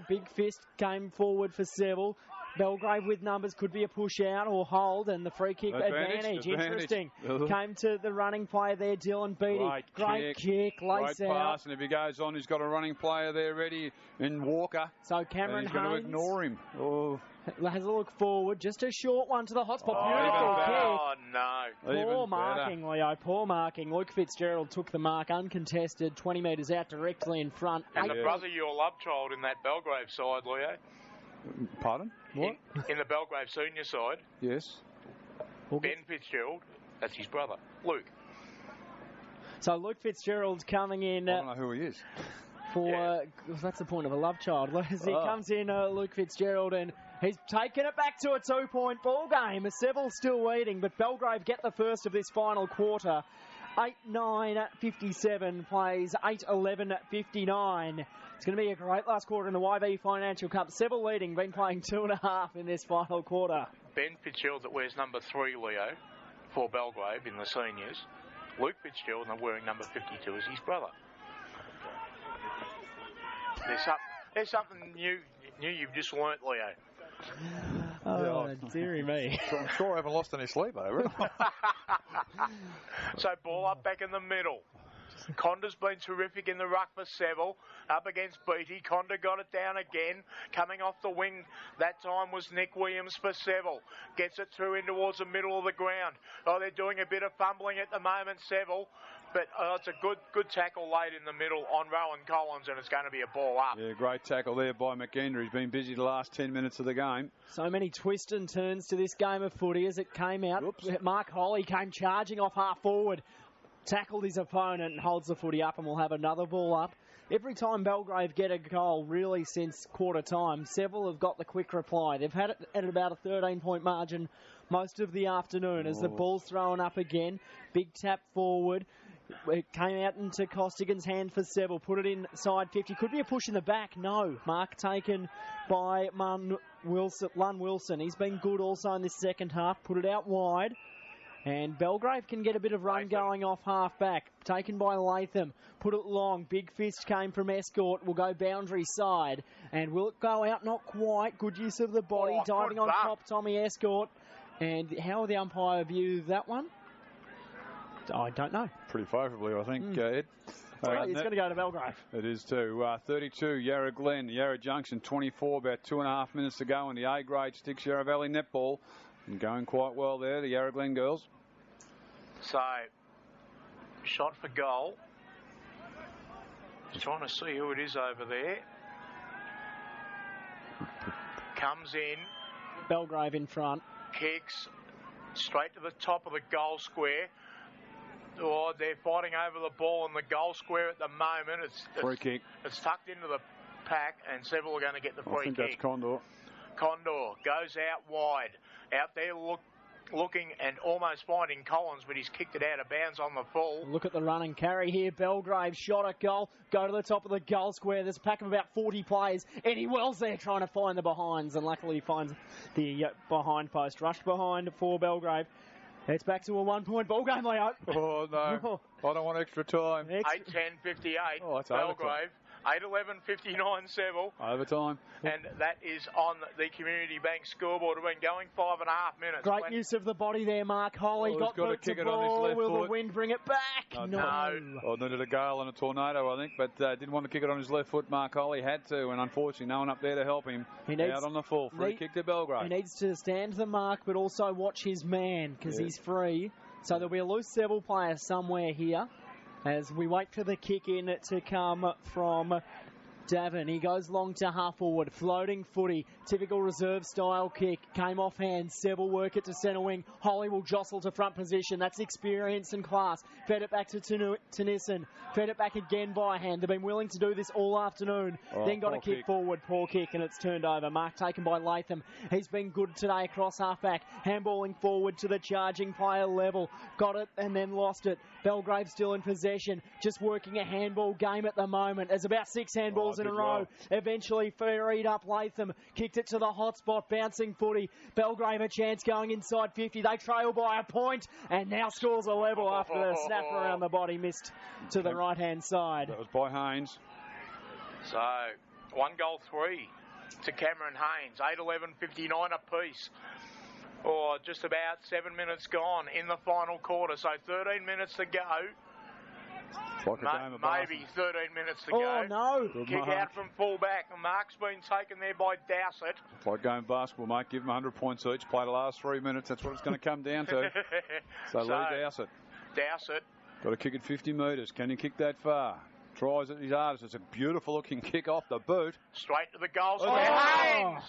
big fist came forward for Seville. Belgrave with numbers, could be a push out or hold, and the free kick advantage. Interesting. Came to the running player there, Dylan Beattie. Great kick, lace great out. pass, and if he goes on, he's got a running player there ready in Walker. So Cameron Haynes going to ignore him. Has a look forward, just a short one to the hotspot. Beautiful kick. Oh, no. Poor marking, Leo. Poor marking. Luke Fitzgerald took the mark uncontested, 20 metres out directly in front. And the brother, your love child in that Belgrave side, Leo. Pardon? What? In the Belgrave senior side. Yes. Ben Fitzgerald, that's his brother, Luke. So Luke Fitzgerald's coming in. I don't know who he is. That's the point of a love child. He comes in, Luke Fitzgerald, and he's taken it back to a 2-point ball game. Seville still leading, but Belgrave get the first of this final quarter. 8-9-57 plays 8-11-59. It's going to be a great last quarter in the YB Financial Cup. Seville leading, been playing 2.5 in this final quarter. Ben Fitzgerald that wears number 3, Leo, for Belgrave in the seniors. Luke Fitzgerald wearing number 52 is his brother. There's something new you've just learnt, Leo. Oh, dearie me. I'm sure I haven't lost any sleep over it. So ball up back in the middle. Conda's been terrific in the ruck for Seville. Up against Beattie. Conda got it down again. Coming off the wing that time was Nick Williams for Seville. Gets it through in towards the middle of the ground. Oh, they're doing a bit of fumbling at the moment, Seville. But it's a good tackle late in the middle on Rowan Collins, and it's going to be a ball up. Yeah, great tackle there by McKendry. He's been busy the last 10 minutes of the game. So many twists and turns to this game of footy as it came out. Oops. Mark Holly came charging off half forward, tackled his opponent and holds the footy up, and we'll have another ball up. Every time Belgrave get a goal, really since quarter time, Seville have got the quick reply. They've had it at about a 13-point margin most of the afternoon as the ball's thrown up again. Big tap forward. It came out into Costigan's hand for Seville. Put it inside 50. Could be a push in the back. No. Mark taken by Lun Wilson. He's been good also in this second half. Put it out wide. And Belgrave can get a bit of run going off half back. Taken by Latham. Put it long. Big fist came from Escort. Will go boundary side. And will it go out? Not quite. Good use of the body. Diving on top, Tommy Escort. And how will the umpire view that one? I don't know. Pretty favourably, I think, Ed. It's going to go to Belgrave. It is too. 32, Yarra Glen, Yarra Junction, 24, about 2.5 minutes to go in the A-grade Sticks Yarra Valley netball. And going quite well there, the Yarra Glen girls. So, shot for goal. Just trying to see who it is over there. Comes in. Belgrave in front. Kicks straight to the top of the goal square. Oh, they're fighting over the ball in the goal square at the moment. It's free kick. It's tucked into the pack, and Seville are going to get the free kick. I think that's Condor. Condor goes out wide. Out there looking and almost finding Collins, but he's kicked it out of bounds on the full. Look at the run and carry here. Belgrave shot at goal. Go to the top of the goal square. There's a pack of about 40 players. Eddie Wells there trying to find the behinds, and luckily he finds the behind post. Rush behind for Belgrave. It's back to a 1-point ball game, Leo. Oh, no. I don't want extra time. 8-10-58. Oh, that's Belgrave. 8-11-59 Seville. Overtime. And that is on the Community Bank scoreboard. We've been going 5.5 minutes. Great use of the body there, Mark Holly. Got to kick it on his left Will foot. The wind bring it back? No. Oh, needed a gale and a tornado, I think, but didn't want to kick it on his left foot. Mark Holly had to, and unfortunately no one up there to help him. Out on the full. Free kick to Belgrave. He needs to stand the mark, but also watch his man, because he's free. So there'll be a loose Seville player somewhere here as we wait for the kick in to come from Davin. He goes long to half forward, floating footy, typical reserve style kick, came off hand. Seville work it to centre wing. Holly will jostle to front position. That's experience and class. Fed it back to Tennyson. Fed it back again by hand. They've been willing to do this all afternoon. Then got a kick forward, poor kick, and it's turned over. Mark taken by Latham. He's been good today across halfback. Handballing forward to the charging player level. Got it and then lost it. Belgrave still in possession. Just working a handball game at the moment. There's about 6 handballs in a row. Eventually freed up Latham. Kicked it to the hot spot. Bouncing footy. Belgrave a chance going inside 50. They trail by a point and now scores a level after the snap around the body missed to the right-hand side. That was by Haynes. So, 1 goal 3 to Cameron Haynes. 8-11-59 apiece. Or just about 7 minutes gone in the final quarter. So 13 minutes to go. Like a game of maybe 13 minutes to go. Oh, no. Good Kick mark. out from fullback. Mark's been taken there by Dowsett. It's like game of basketball, mate. Give them 100 points each. Play the last 3 minutes. That's what it's going to come down to. So Lee Dowsett. Dowsett. Got to kick it 50 metres. Can he kick that far? Tries it his hardest. It's a beautiful looking kick off the boot. Straight to the goal. Oh. Haynes.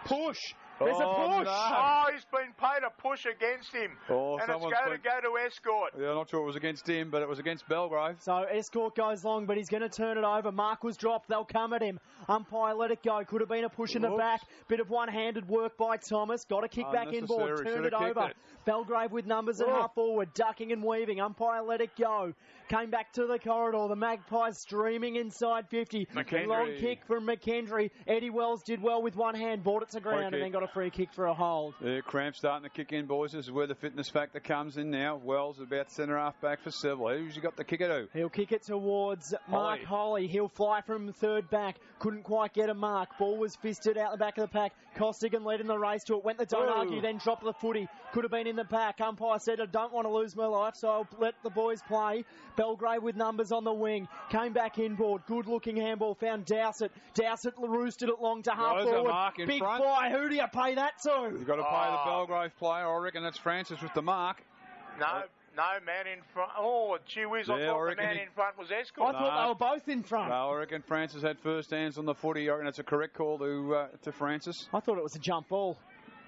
Push. There's a push. No. Oh, he's been paid a push against him. Oh, and it's someone's going to go to Escort. Yeah, I'm not sure it was against him, but it was against Belgrave. So Escort goes long, but he's going to turn it over. Mark was dropped. They'll come at him. Umpire let it go. Could have been a push in the back. Bit of one-handed work by Thomas. Got a kick back inboard. Turned it over. Belgrave with numbers at half forward. Ducking and weaving. Umpire let it go. Came back to the corridor. The Magpies streaming inside 50. McKendry. Long kick from McKendry. Eddie Wells did well with one hand. Brought it to ground and then got a free kick for a hold. Yeah, cramp starting to kick in, boys. This is where the fitness factor comes in now. Wells about centre half back for Seville. Who's he got the kicker to? He'll kick it towards Mark Holly. He'll fly from third back. Couldn't quite get a mark. Ball was fisted out the back of the pack. Costigan led in the race to it. Went the don't argue, then dropped the footy. Could have been in the pack. Umpire said, I don't want to lose my life, so I'll let the boys play. Belgrave with numbers on the wing. Came back inboard. Good looking handball. Found Dowsett. Dowsett roosted it long to half There's a forward. mark in Big front. fly. Who do you pay that to? You've got to pay the Belgrave player. I reckon that's Francis with the mark. No, man in front. Oh, gee whiz, I Yeah, thought I the reckon man he- in front was I Escort. thought they were both in front. No, I reckon Francis had first hands on the footy. I reckon that's a correct call to Francis. I thought it was a jump ball.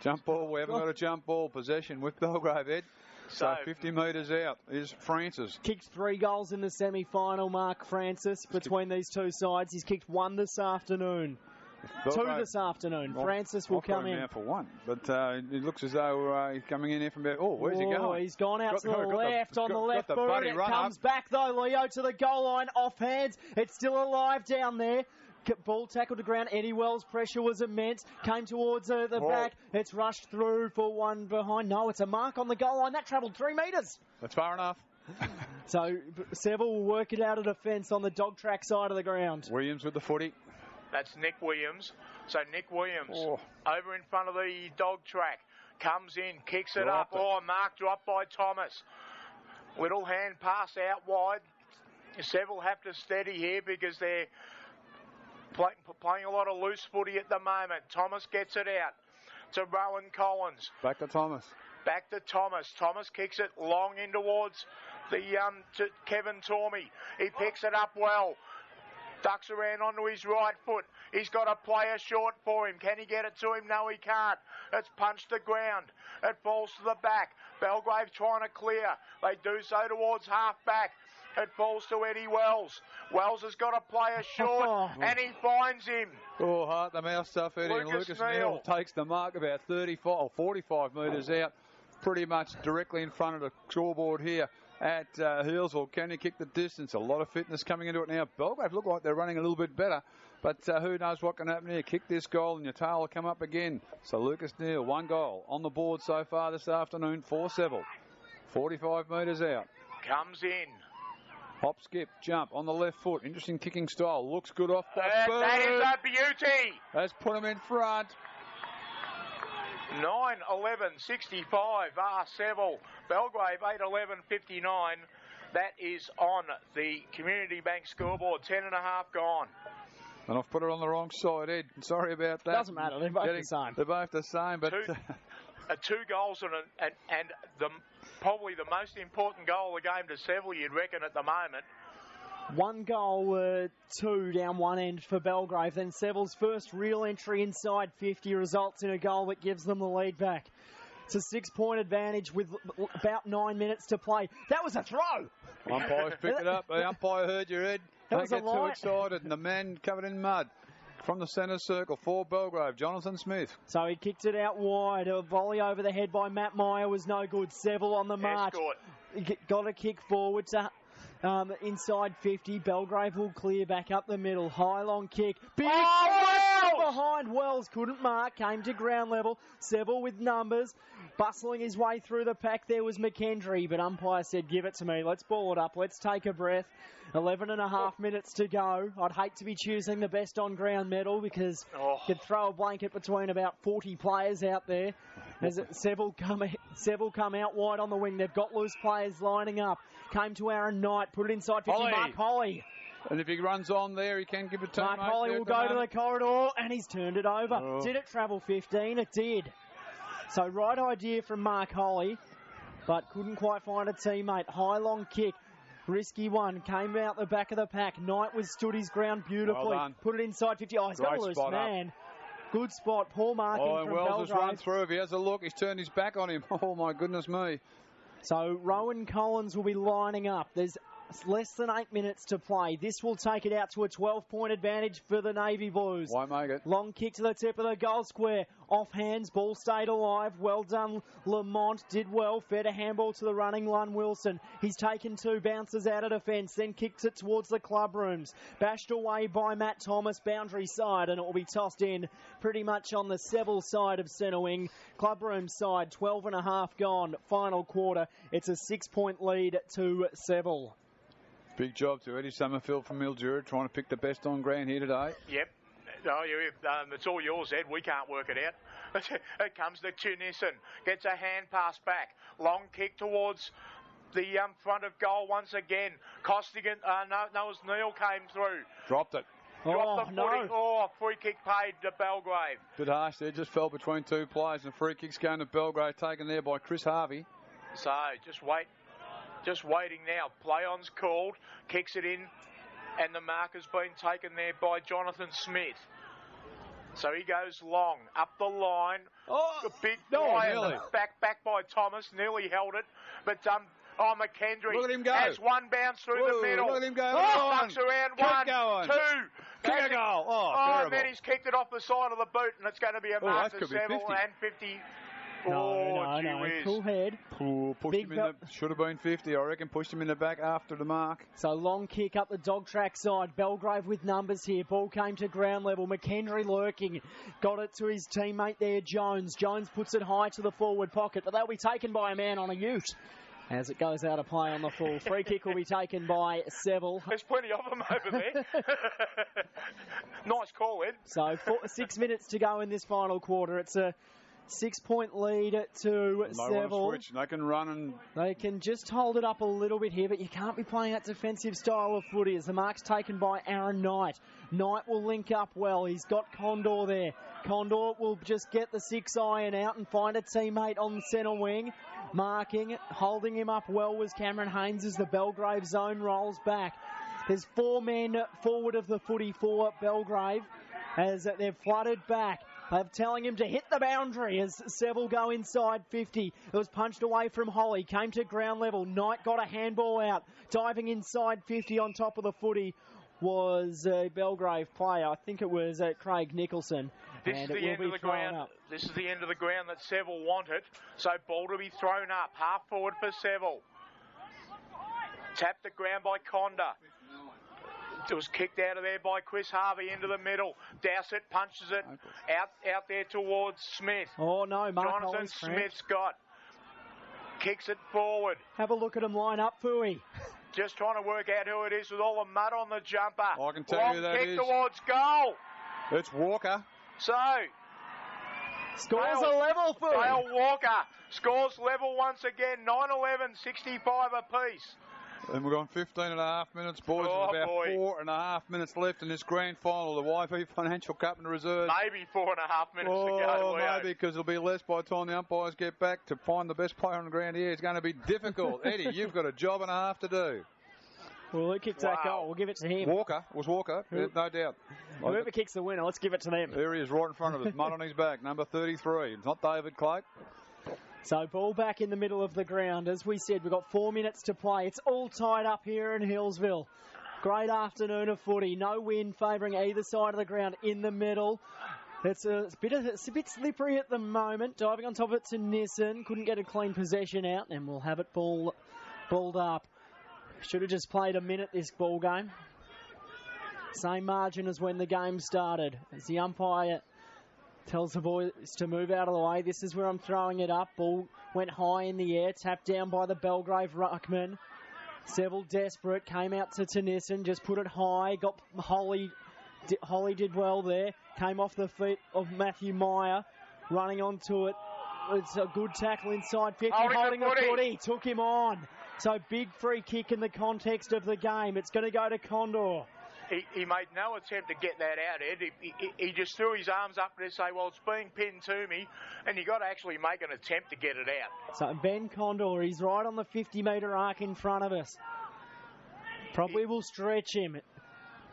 Jump ball. We haven't got a jump ball possession with Belgrave, Ed. So So- 50 metres out is Francis. Kicked 3 goals in the semi-final, Mark Francis, between these two sides. He's kicked 1 this afternoon. 2 this afternoon. Well, Francis will I'll put come him in. down for 1. But it looks as though he's coming in here from about... Oh, where's he going? He's gone out to the got left on the left got the boot. buddy It run comes up. back though. Leo to the goal line, off hands. It's still alive down there. Ball tackled to ground. Eddie Wells' pressure was immense. Came towards the back. It's rushed through for 1 behind. No, it's a mark on the goal line. That travelled 3 metres. That's far enough. So Seville will work it out of defence on the dog track side of the ground. Williams with the footy. That's Nick Williams. So Nick Williams Oh. over in front of the dog track. Comes in, kicks it Dropped up. it. Oh, mark dropped by Thomas. Little hand pass out wide. Seville have to steady here because they're playing a lot of loose footy at the moment. Thomas gets it out to Rowan Collins. Back to Thomas. Back to Thomas. Thomas kicks it long in towards the to Kevin Tormey. He picks it up well. Ducks around onto his right foot. He's got a player short for him. Can he get it to him? No, he can't. It's punched the ground. It falls to the back. Belgrave trying to clear. They do so towards half back. It falls to Eddie Wells. Wells has got a player short, and he finds him. Oh, heart the mouth stuff, Eddie. And Lucas Lucas Neal Neal takes the mark about 35 or 45 metres out, pretty much directly in front of the scoreboard here at Healsville. Can he kick the distance? A lot of fitness coming into it now. Belgrave look like they're running a little bit better, but who knows what can happen here. Kick this goal and your tail will come up again. So Lucas Neal, 1 goal on the board so far this afternoon for Seville. 45 metres out. Comes in. Hop, skip, jump on the left foot. Interesting kicking style. Looks good off by That is Bird. a beauty. Has put him in front. 9-11-65. Seville. Belgrave 8-11-59. That is on the Community Bank scoreboard. 10.5 gone. And I've put it on the wrong side, Ed. Sorry about that. Doesn't matter. They're both the same. They're both the same, but... 2 goals and the probably the most important goal of the game to Seville, you'd reckon, at the moment. 1 goal, 2 down one end for Belgrave. Then Seville's first real entry inside 50 results in a goal that gives them the lead back. It's a 6-point advantage with about 9 minutes to play. That was a throw. Umpire's picked it up. The umpire heard your head. Don't get too line. excited. And the man covered in mud from the centre circle for Belgrave, Jonathan Smith. So he kicked it out wide. A volley over the head by Matt Meyer was no good. Seville on the march. Got a kick forward to inside 50. Belgrave will clear back up the middle. High long kick. Big behind Wells. Couldn't mark. Came to ground level. Seville with numbers. Bustling his way through the pack there was McKendry, but umpire said, give it to me. Let's ball it up. Let's take a breath. 11 and a half minutes to go. I'd hate to be choosing the best on-ground medal because could throw a blanket between about 40 players out there. As Seville come out wide on the wing. They've got loose players lining up. Came to Aaron Knight. Put it inside 50. Holly. Mark Holly. And if he runs on there, he can give it to Mark Holly will go to the corridor, and he's turned it over. Oh. Did it travel 15? It did. So right idea from Mark Holly, but couldn't quite find a teammate. High long kick. Risky one. Came out the back of the pack. Knight was stood his ground beautifully. Well done. Put it inside 50. Oh, he's got a loose man. Good spot. Poor marking from Wells Belgrave. has run through. If he has a look, he's turned his back on him. Oh, my goodness me. So Rowan Collins will be lining up. There's less than 8 minutes to play. This will take it out to a 12-point advantage for the Navy Blues. Won't make it. Long kick to the tip of the goal square. Off hands, ball stayed alive. Well done, Lamont. Did well. Fed a handball to the running Lun Wilson. He's taken 2 bounces out of defence, then kicks it towards the club rooms. Bashed away by Matt Thomas, boundary side, and it will be tossed in pretty much on the Seville side of centre wing. Club room side, 12 and a half gone. Final quarter. It's a 6-point lead to Seville. Big job to Eddie Summerfield from Mildura, trying to pick the best on ground here today. Yep. No, it's all yours, Ed. We can't work it out. It comes to Tunison. Gets a hand pass back. Long kick towards the front of goal once again. Costigan, no, it was Neil came through. Dropped it. Dropped the footy. Free kick paid to Belgrave. Bit harsh there, just fell between 2 players, and free kick's going to Belgrave, taken there by Chris Harvey. So, just waiting now. Play on's called. Kicks it in. And the mark has been taken there by Jonathan Smith. So he goes long, up the line. A big fly back by Thomas. Nearly held it. But McKendry look at him go. Has one bounce through the middle. Look at him go. Ducks around. Keep 1, 2. Kick a goal. And then he's kicked it off the side of the boot, and it's going to be a mark to Seville and 50. No. Cool head. Should have been 50, I reckon. Pushed him in the back after the mark. So long kick up the dog track side. Belgrave with numbers here. Ball came to ground level. McKendry lurking. Got it to his teammate there, Jones. Jones puts it high to the forward pocket, but they'll be taken by a man on a ute as it goes out of play on the full. Free kick will be taken by Seville. There's plenty of them over there. Nice call, Ed. So 6 minutes to go in this final quarter. It's a 6-point lead to Seville. They can run and they can just hold it up a little bit here, but you can't be playing that defensive style of footy as the mark's taken by Aaron Knight. Knight will link up well. He's got Condor there. Condor will just get the 6 iron out and find a teammate on the centre wing. Marking, holding him up well was Cameron Haynes as the Belgrave zone rolls back. There's 4 men forward of the footy for Belgrave as they've flooded back. They're telling him to hit the boundary as Seville go inside 50. It was punched away from Holly. Came to ground level. Knight got a handball out. Diving inside 50 on top of the footy was a Belgrave player. I think it was Craig Nicholson. This is the end of the ground. This is the end of the ground that Seville wanted. So ball to be thrown up. Half forward for Seville. Tapped the ground by Conda. It was kicked out of there by Chris Harvey into the middle. Dowsett punches it out there towards Smith. Oh no, Mark Jonathan Smith's got. Kicks it forward. Have a look at him line up, Fooey. Just trying to work out who it is with all the mud on the jumper. I can tell you that kick is. Towards goal. It's Walker. So. Scores a level, Fooey. Dale Walker scores level once again. 9-11, 65 apiece. And we've gone 15 and a half minutes, boys. There's about 4.5 minutes left in this grand final, the YP Financial Cup and the Reserves. Maybe 4.5 minutes to go. Maybe, because it'll be less by the time the umpires get back. To find the best player on the ground here is going to be difficult. Eddie, you've got a job and a half to do. Well, who kicks that goal? We'll give it to him. Walker. It was Walker, no doubt. Whoever kicks the winner, let's give it to them. There he is, right in front of us, mud on his back, number 33. It's not David Cloak. So ball back in the middle of the ground. As we said, we've got 4 minutes to play. It's all tied up here in Healsville. Great afternoon of footy. No wind favouring either side of the ground in the middle. It's a bit slippery at the moment. Diving on top of it to Nissen. Couldn't get a clean possession out, and we'll have it balled up. Should have just played a minute this ball game. Same margin as when the game started. As the umpire tells the boys to move out of the way. This is where I'm throwing it up. Ball went high in the air. Tapped down by the Belgrave ruckman. Seville desperate. Came out to Tennyson. Just put it high. Got Holly. Holly did well there. Came off the feet of Matthew Meyer. Running onto it. It's a good tackle inside 50. Holding the footy. Took him on. So big free kick in the context of the game. It's going to go to Condor. He made no attempt to get that out, Ed. He just threw his arms up to say, well, it's being pinned to me, and you got to actually make an attempt to get it out. So Ben Condor, he's right on the 50-metre arc in front of us. Probably will stretch him.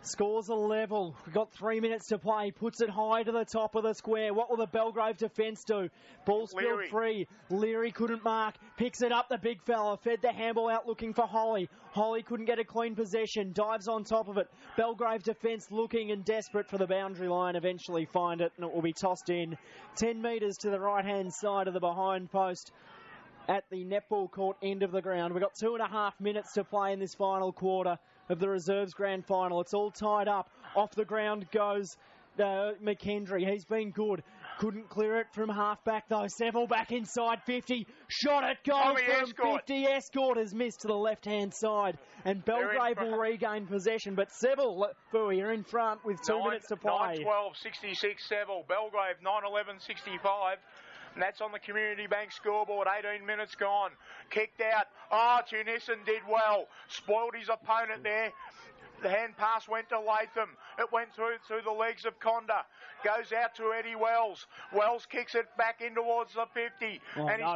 Scores a level. We've got 3 minutes to play. Puts it high to the top of the square. What will the Belgrave defence do? Ball spilled free. Leary couldn't mark. Picks it up, the big fella. Fed the handball out looking for Holly. Holly couldn't get a clean possession. Dives on top of it. Belgrave defence looking and desperate for the boundary line. Eventually find it, and it will be tossed in 10 metres to the right-hand side of the behind post at the netball court end of the ground. We've got 2.5 minutes to play in this final quarter of the Reserves Grand Final. It's all tied up. Off the ground goes McKendry. He's been good. Couldn't clear it from half-back, though. Seville back inside 50. Shot at goal from 50. Escort has missed to the left-hand side. And Belgrave will regain possession. But Seville, you're in front with 2 minutes to play. 9-12-66 Seville. Belgrave 9-11-65. And that's on the Community Bank scoreboard. 18 minutes gone. Kicked out. Tunisian did well. Spoiled his opponent there. The hand pass went to Latham. It went through the legs of Conda. Goes out to Eddie Wells. Wells kicks it back in towards the 50. He's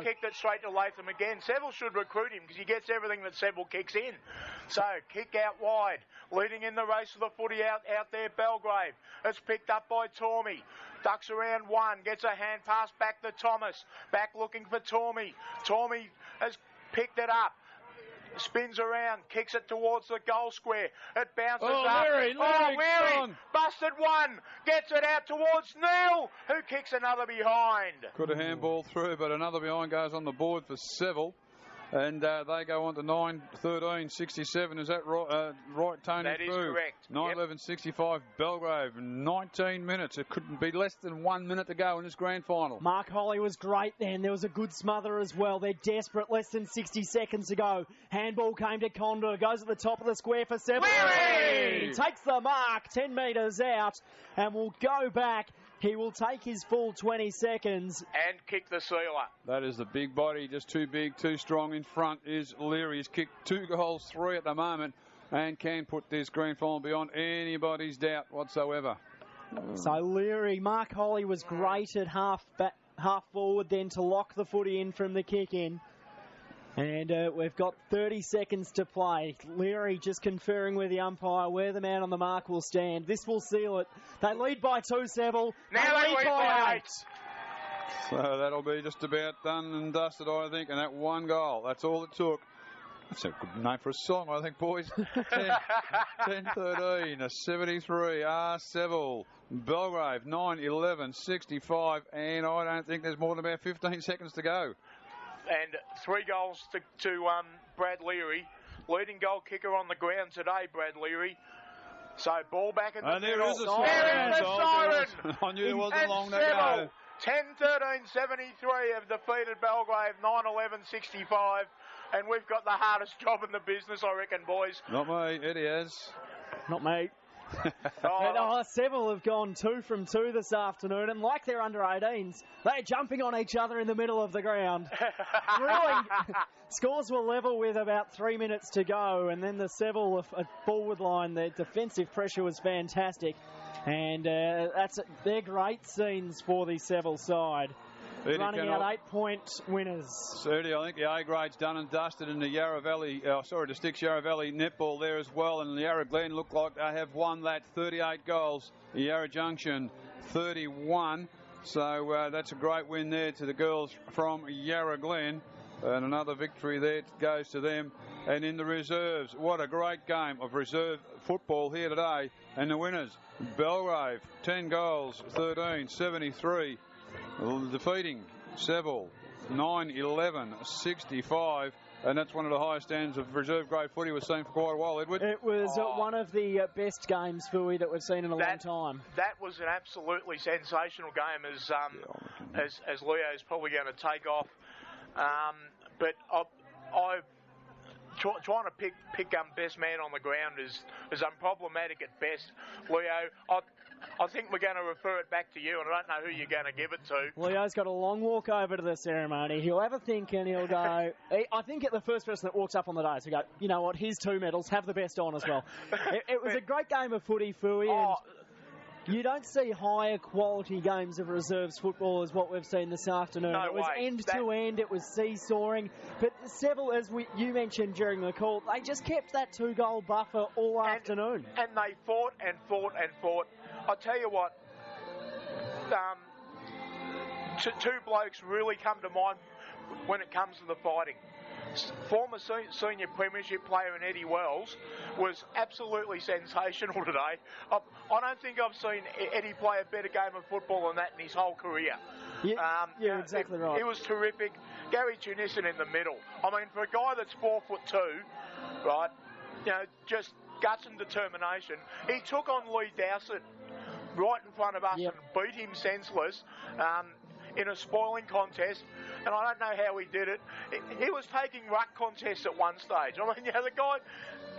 kicked it straight to Latham again. Seville should recruit him because he gets everything that Seville kicks in. So, kick out wide. Leading in the race of the footy out there, Belgrave. It's picked up by Tormey. Ducks around one. Gets a hand pass back to Thomas. Back looking for Tormey. Tormey has picked it up. Spins around, kicks it towards the goal square. It bounces up. Leary busted one. Gets it out towards Neil, who kicks another behind. Could have handball through, but another behind goes on the board for Seville. And they go on to 9-13-67. Is that right, Tony? That is correct. 9-11-65 Belgrave. 19 minutes. It couldn't be less than 1 minute to go in this grand final. Mark Holly was great then. There was a good smother as well. They're desperate. Less than 60 seconds to go. Handball came to Condor. Goes at the top of the square for Seville. Takes the mark 10 metres out and will go back. He will take his full 20 seconds. And kick the sealer. That is the big body, just too big, too strong. In front is Leary. He's kicked 2 goals, 3 at the moment, and can put this grand final beyond anybody's doubt whatsoever. So Leary, Mark Holly was great at half forward then to lock the footy in from the kick in. And we've got 30 seconds to play. Leary just conferring with the umpire where the man on the mark will stand. This will seal it. They lead by 2, Seville. Now they lead by 8. So that'll be just about done and dusted, I think. And that 1 goal, that's all it took. That's a good name for a song, I think, boys. 10-13-73. Seville. Belgrave, 9-11-65. And I don't think there's more than about 15 seconds to go. And 3 goals to Brad Leary. Leading goal kicker on the ground today, Brad Leary. So ball back in the middle. There is a siren. There is a siren. I knew it wasn't long to go. 10-13-73 have defeated Belgrave, 9-11-65. And we've got the hardest job in the business, I reckon, boys. Not me. Eddie has. Not me. Seville have gone 2 from 2 this afternoon, and like they're under 18s, they're jumping on each other in the middle of the ground. Really, scores were level with about 3 minutes to go, and then the Seville forward line, their defensive pressure was fantastic, and they're great scenes for the Seville side. Running out 8-point winners. Certainly, I think the A grade's done and dusted in the Yarra Valley, the Sticks Yarra Valley netball there as well. And the Yarra Glen look like they have won that 38 goals. The Yarra Junction 31. So that's a great win there to the girls from Yarra Glen. And another victory there goes to them. And in the reserves, what a great game of reserve football here today. And the winners, Belgrave, 10 goals, 13, 73. Defeating Seville 9-11, 65, and that's one of the highest stands of reserve grade footy we've seen for quite a while, Edward. It was one of the best games, Fooey, that we've seen in a long time. That was an absolutely sensational game, as Leo's probably going to take off. But I've trying to pick best man on the ground is unproblematic at best. Leo, I think we're going to refer it back to you, and I don't know who you're going to give it to. Leo's got a long walk over to the ceremony. He'll have a think, and he'll go... I think the first person that walks up on the day, so go, you know what, here's 2 medals, have the best on as well. It was a great game of footy, Fooey, and you don't see higher quality games of reserves football as what we've seen this afternoon. No it was end-to-end, it was seesawing, but Seville, as you mentioned during the call, they just kept that 2-goal buffer all afternoon. And they fought and fought and fought. I tell you what, two blokes really come to mind when it comes to the fighting. Former senior premiership player in Eddie Wells was absolutely sensational today. I don't think I've seen Eddie play a better game of football than that in his whole career. Yeah, exactly right. He was terrific. Gary Tunison in the middle. I mean, for a guy that's 4'2", right, just guts and determination. He took on Lee Dowsett right in front of us and beat him senseless in a spoiling contest, and I don't know how he did it. He was taking ruck contests at one stage. I mean, the guy,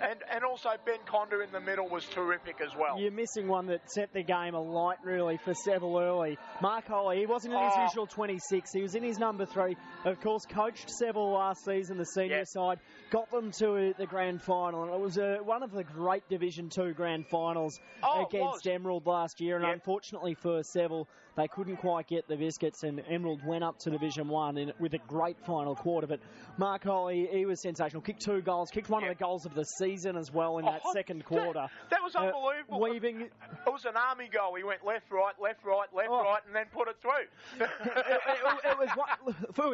and also Ben Condor in the middle was terrific as well. You're missing one that set the game alight, really, for Seville early. Mark Holly, he wasn't in his usual 26, he was in his number 3. Of course, coached Seville last season, the senior side, got them to the grand final, and it was one of the great Division 2 grand finals against Emerald last year, and unfortunately for Seville, they couldn't quite get the biscuits, and Emerald went up to Division 1 with a great final quarter. But Mark Holly, he was sensational. Kicked 2 goals, kicked one of the goals of the season as well in that second quarter. That was unbelievable. It was an army goal. He went left, right, right, and then put it through.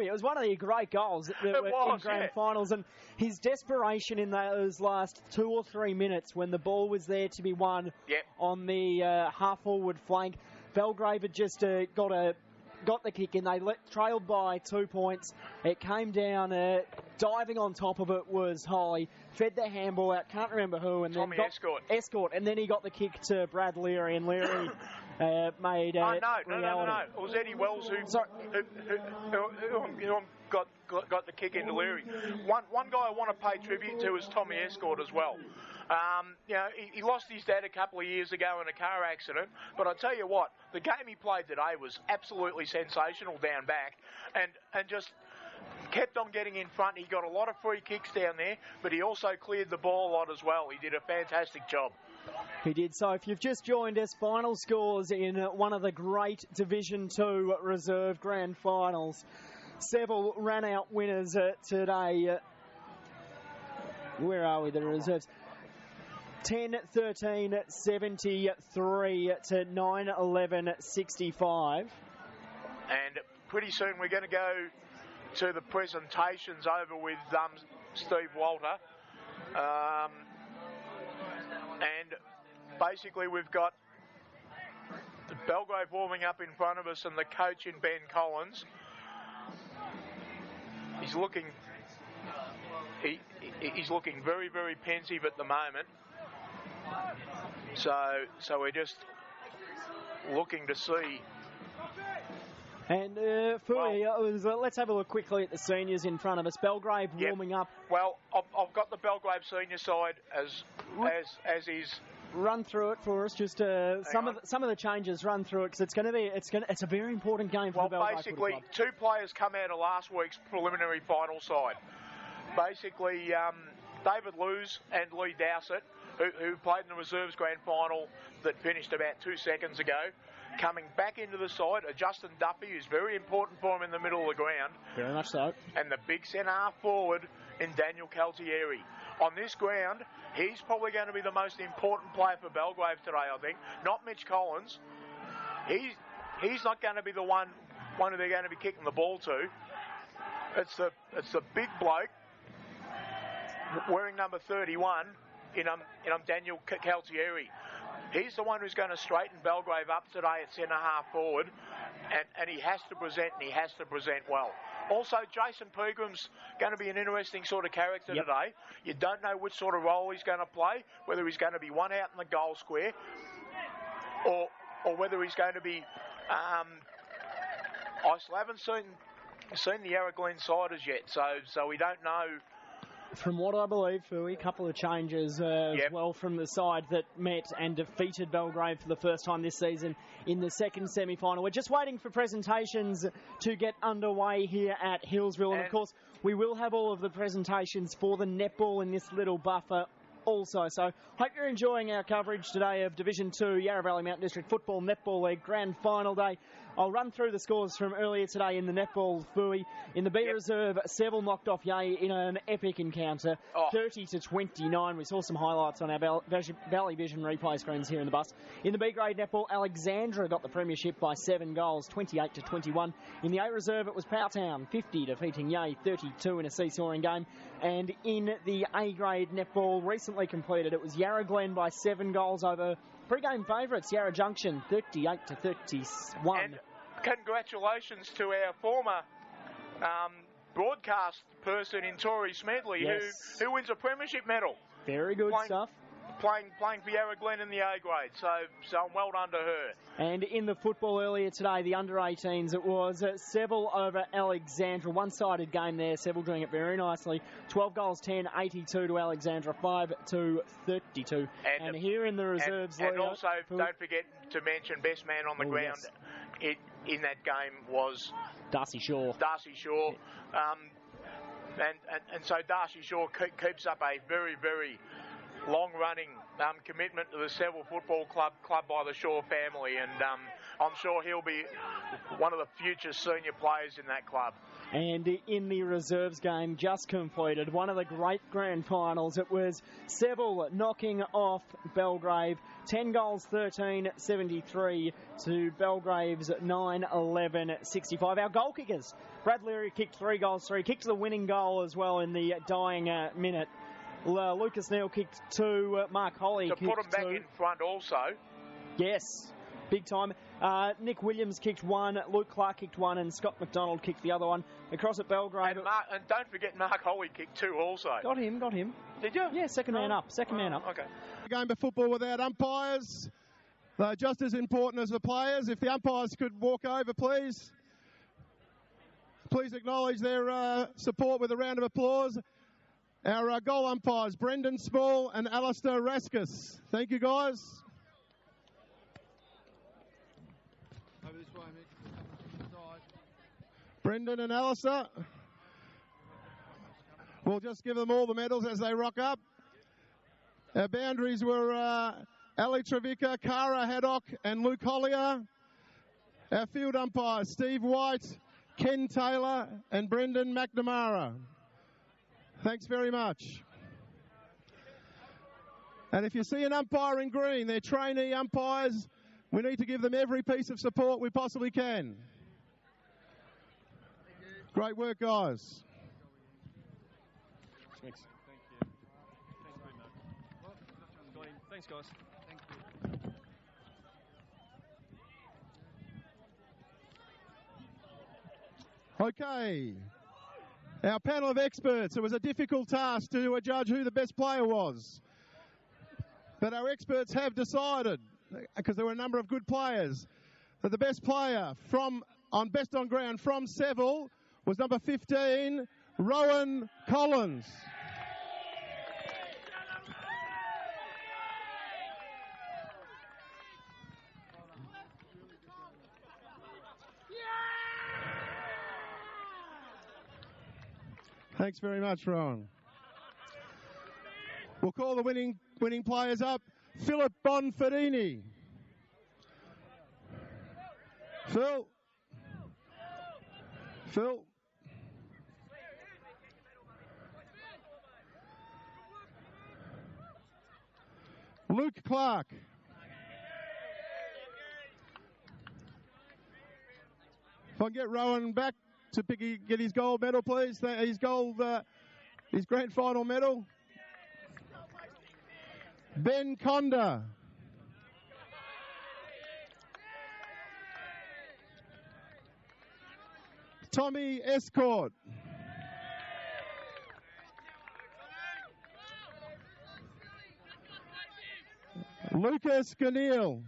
It was one of the great goals in grand finals, and his desperation in those last 2 or 3 minutes when the ball was there to be won on the half-forward flank. Belgrave had just got the kick in. They trailed by 2 points. It came down. Diving on top of it was Holly. Fed the handball out. Can't remember who. And Tommy then Escort. And then he got the kick to Brad Leary. And Leary made No. It was Eddie Wells who got the kick into Leary. One guy I want to pay tribute to is Tommy Escort as well. He lost his dad a couple of years ago in a car accident, but I tell you what, the game he played today was absolutely sensational down back, and just kept on getting in front. He got a lot of free kicks down there, but he also cleared the ball a lot as well. He did a fantastic job. He did. So if you've just joined us, final scores in one of the great Division 2 reserve grand finals. Seville ran out winners today. Where are we, the reserves? 10-13, 73 to 9-11, 65. And pretty soon we're going to go to the presentations over with Steve Walter. And basically we've got Belgrave warming up in front of us and the coach in Ben Collins. He's looking very, very pensive at the moment. So we're just looking to see. And let's have a look quickly at the seniors in front of us. Belgrave warming up. Well, I've got the Belgrave senior side as is run through it for us? Just some of the changes. Run through it because it's a very important game for the Belgrave basically, Club. 2 players come out of last week's preliminary final side. Basically, David Lewis and Lee Dowsett, who played in the reserves grand final that finished about 2 seconds ago, coming back into the side. Justin Duffy, who's very important for him in the middle of the ground. Very much so. And the big centre half forward in Daniel Caltieri. On this ground, he's probably going to be the most important player for Belgrave today, I think. Not Mitch Collins. He's not going to be the one who they're going to be kicking the ball to. It's the big bloke wearing number 31 in Daniel Caltieri. He's the one who's going to straighten Belgrave up today at centre half forward, and he has to present, and he has to present well. Also, Jason Peagram's going to be an interesting sort of character today. You don't know which sort of role he's going to play, whether he's going to be one out in the goal square or whether he's going to be... I still haven't seen the Yarra Glen side as yet, so we don't know. From what I believe, Fui, a couple of changes as well from the side that met and defeated Belgrave for the first time this season in the second semi-final. We're just waiting for presentations to get underway here at Healsville. And of course, we will have all of the presentations for the netball in this little buffer also. So hope you're enjoying our coverage today of Division 2 Yarra Valley Mountain District Football Netball League Grand Final Day. I'll run through the scores from earlier today in the netball, Fui. In the B Reserve, Seville knocked off Yea in an epic encounter, 30-29. We saw some highlights on our Valley Vision replay screens here in the bus. In the B grade netball, Alexandra got the premiership by 7 goals, 28-21. In the A Reserve, it was Powtown, 50, defeating Yea 32 in a seesawing game. And in the A grade netball, recently completed, it was Yarra Glen by 7 goals over pre-game favourites, Yarra Junction, 38-31. And congratulations to our former broadcast person in Tori Smedley, who wins a premiership medal. Very good stuff. Playing for Yarra Glen in the A grade, so well done to her. And in the football earlier today, the under-18s, it was Seville over Alexandra. One-sided game there, Seville doing it very nicely. 12 goals, 10, 82 to Alexandra, 5-32. And here in the reserves... And also, don't forget to mention best man on the ground in that game was... Darcy Shaw. And so Darcy Shaw keeps up a very, very long-running commitment to the Seville Football Club by the Shaw family, and I'm sure he'll be one of the future senior players in that club. And in the reserves game just completed, one of the great grand finals, it was Seville knocking off Belgrave, 10 goals, 13-73 to Belgrave's 9-11-65. Our goal kickers, Brad Leary kicked 3 goals, 3, kicked the winning goal as well in the dying minute. Lucas Neal kicked 2, Mark Holly kicked 2. To put him back in front also. Yes, big time. Nick Williams kicked 1, Luke Clark kicked 1, and Scott McDonald kicked the other one. Across at Belgrave. And don't forget Mark Holly kicked 2 also. Got him. Did you? Yeah, second man up. Okay. A game of football without umpires. They're just as important as the players. If the umpires could walk over, please. Please acknowledge their support with a round of applause. Our goal umpires, Brendan Small and Alistair Raskus. Thank you, guys. Over this way, Mick. Brendan and Alistair. We'll just give them all the medals as they rock up. Our boundaries were Ali Trevica, Cara Haddock and Luke Hollier. Our field umpires, Steve White, Ken Taylor and Brendan McNamara. Thanks very much. And if you see an umpire in green, they're trainee umpires. We need to give them every piece of support we possibly can. Great work, guys. Thanks. Thank you. Thanks, guys. Thank you. Okay. Our panel of experts, it was a difficult task to judge who the best player was. But our experts have decided, because there were a number of good players, that the best player on best on ground from Seville was number 15, Rowan Collins. Thanks very much, Ron. We'll call the winning players up. Philip Bonfadini. Phil. Luke Clark. If I can get Rowan back to get his gold medal, please. His grand final medal. Ben Conda. Tommy Escort. Lucas Ganil.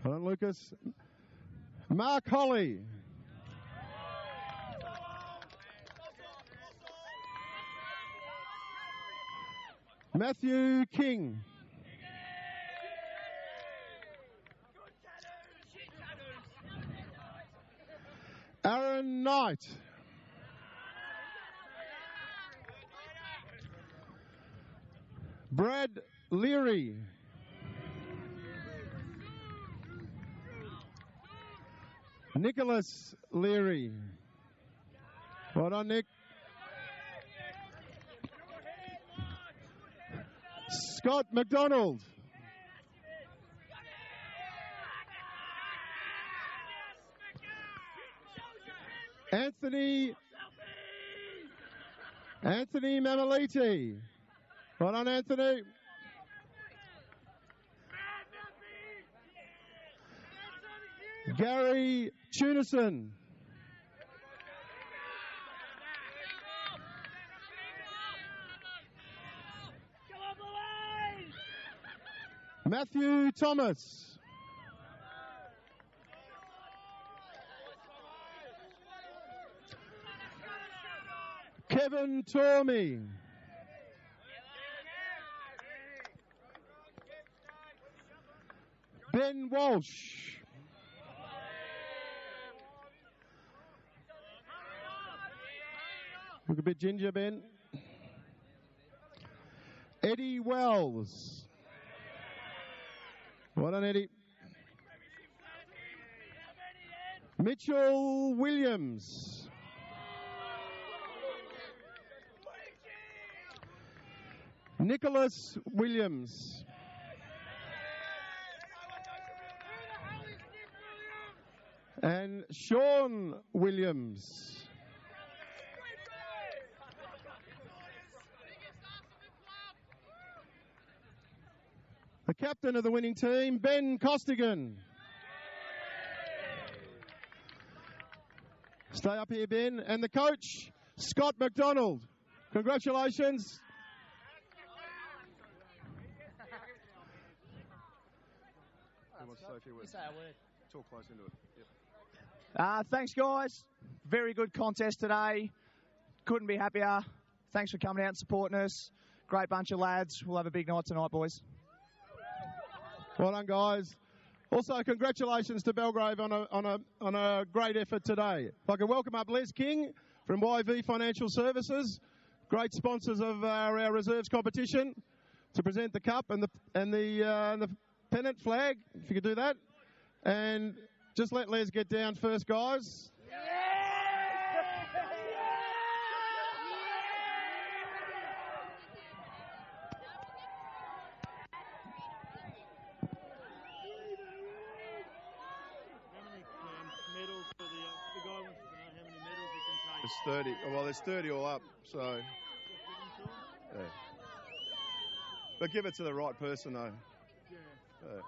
Hold on, Lucas. Mark Holly. Matthew King. Aaron Knight. Brad Leary. Nicholas Leary. Well done, Nick. Scott McDonald. Anthony Mamaliti. Well done, Anthony. Gary Tunison. Matthew Thomas. Kevin Tormey. Ben Walsh. Look a bit ginger, Ben. Eddie Wells. Well done, Eddie. Mitchell Williams. Nicholas Williams. And Sean Williams. The captain of the winning team, Ben Costigan. Stay up here, Ben. And the coach, Scott McDonald. Congratulations. Talk close into it. Yep. Thanks, guys. Very good contest today. Couldn't be happier. Thanks for coming out and supporting us. Great bunch of lads. We'll have a big night tonight, boys. Well done, guys. Also, congratulations to Belgrave on a great effort today. If I can welcome up Les King from YV Financial Services, great sponsors of our reserves competition, to present the cup and the pennant flag. If you could do that, and just let Les get down first, guys. There's 30. Well, there's 30 all up, so. Yeah. But give it to the right person, though. Yeah.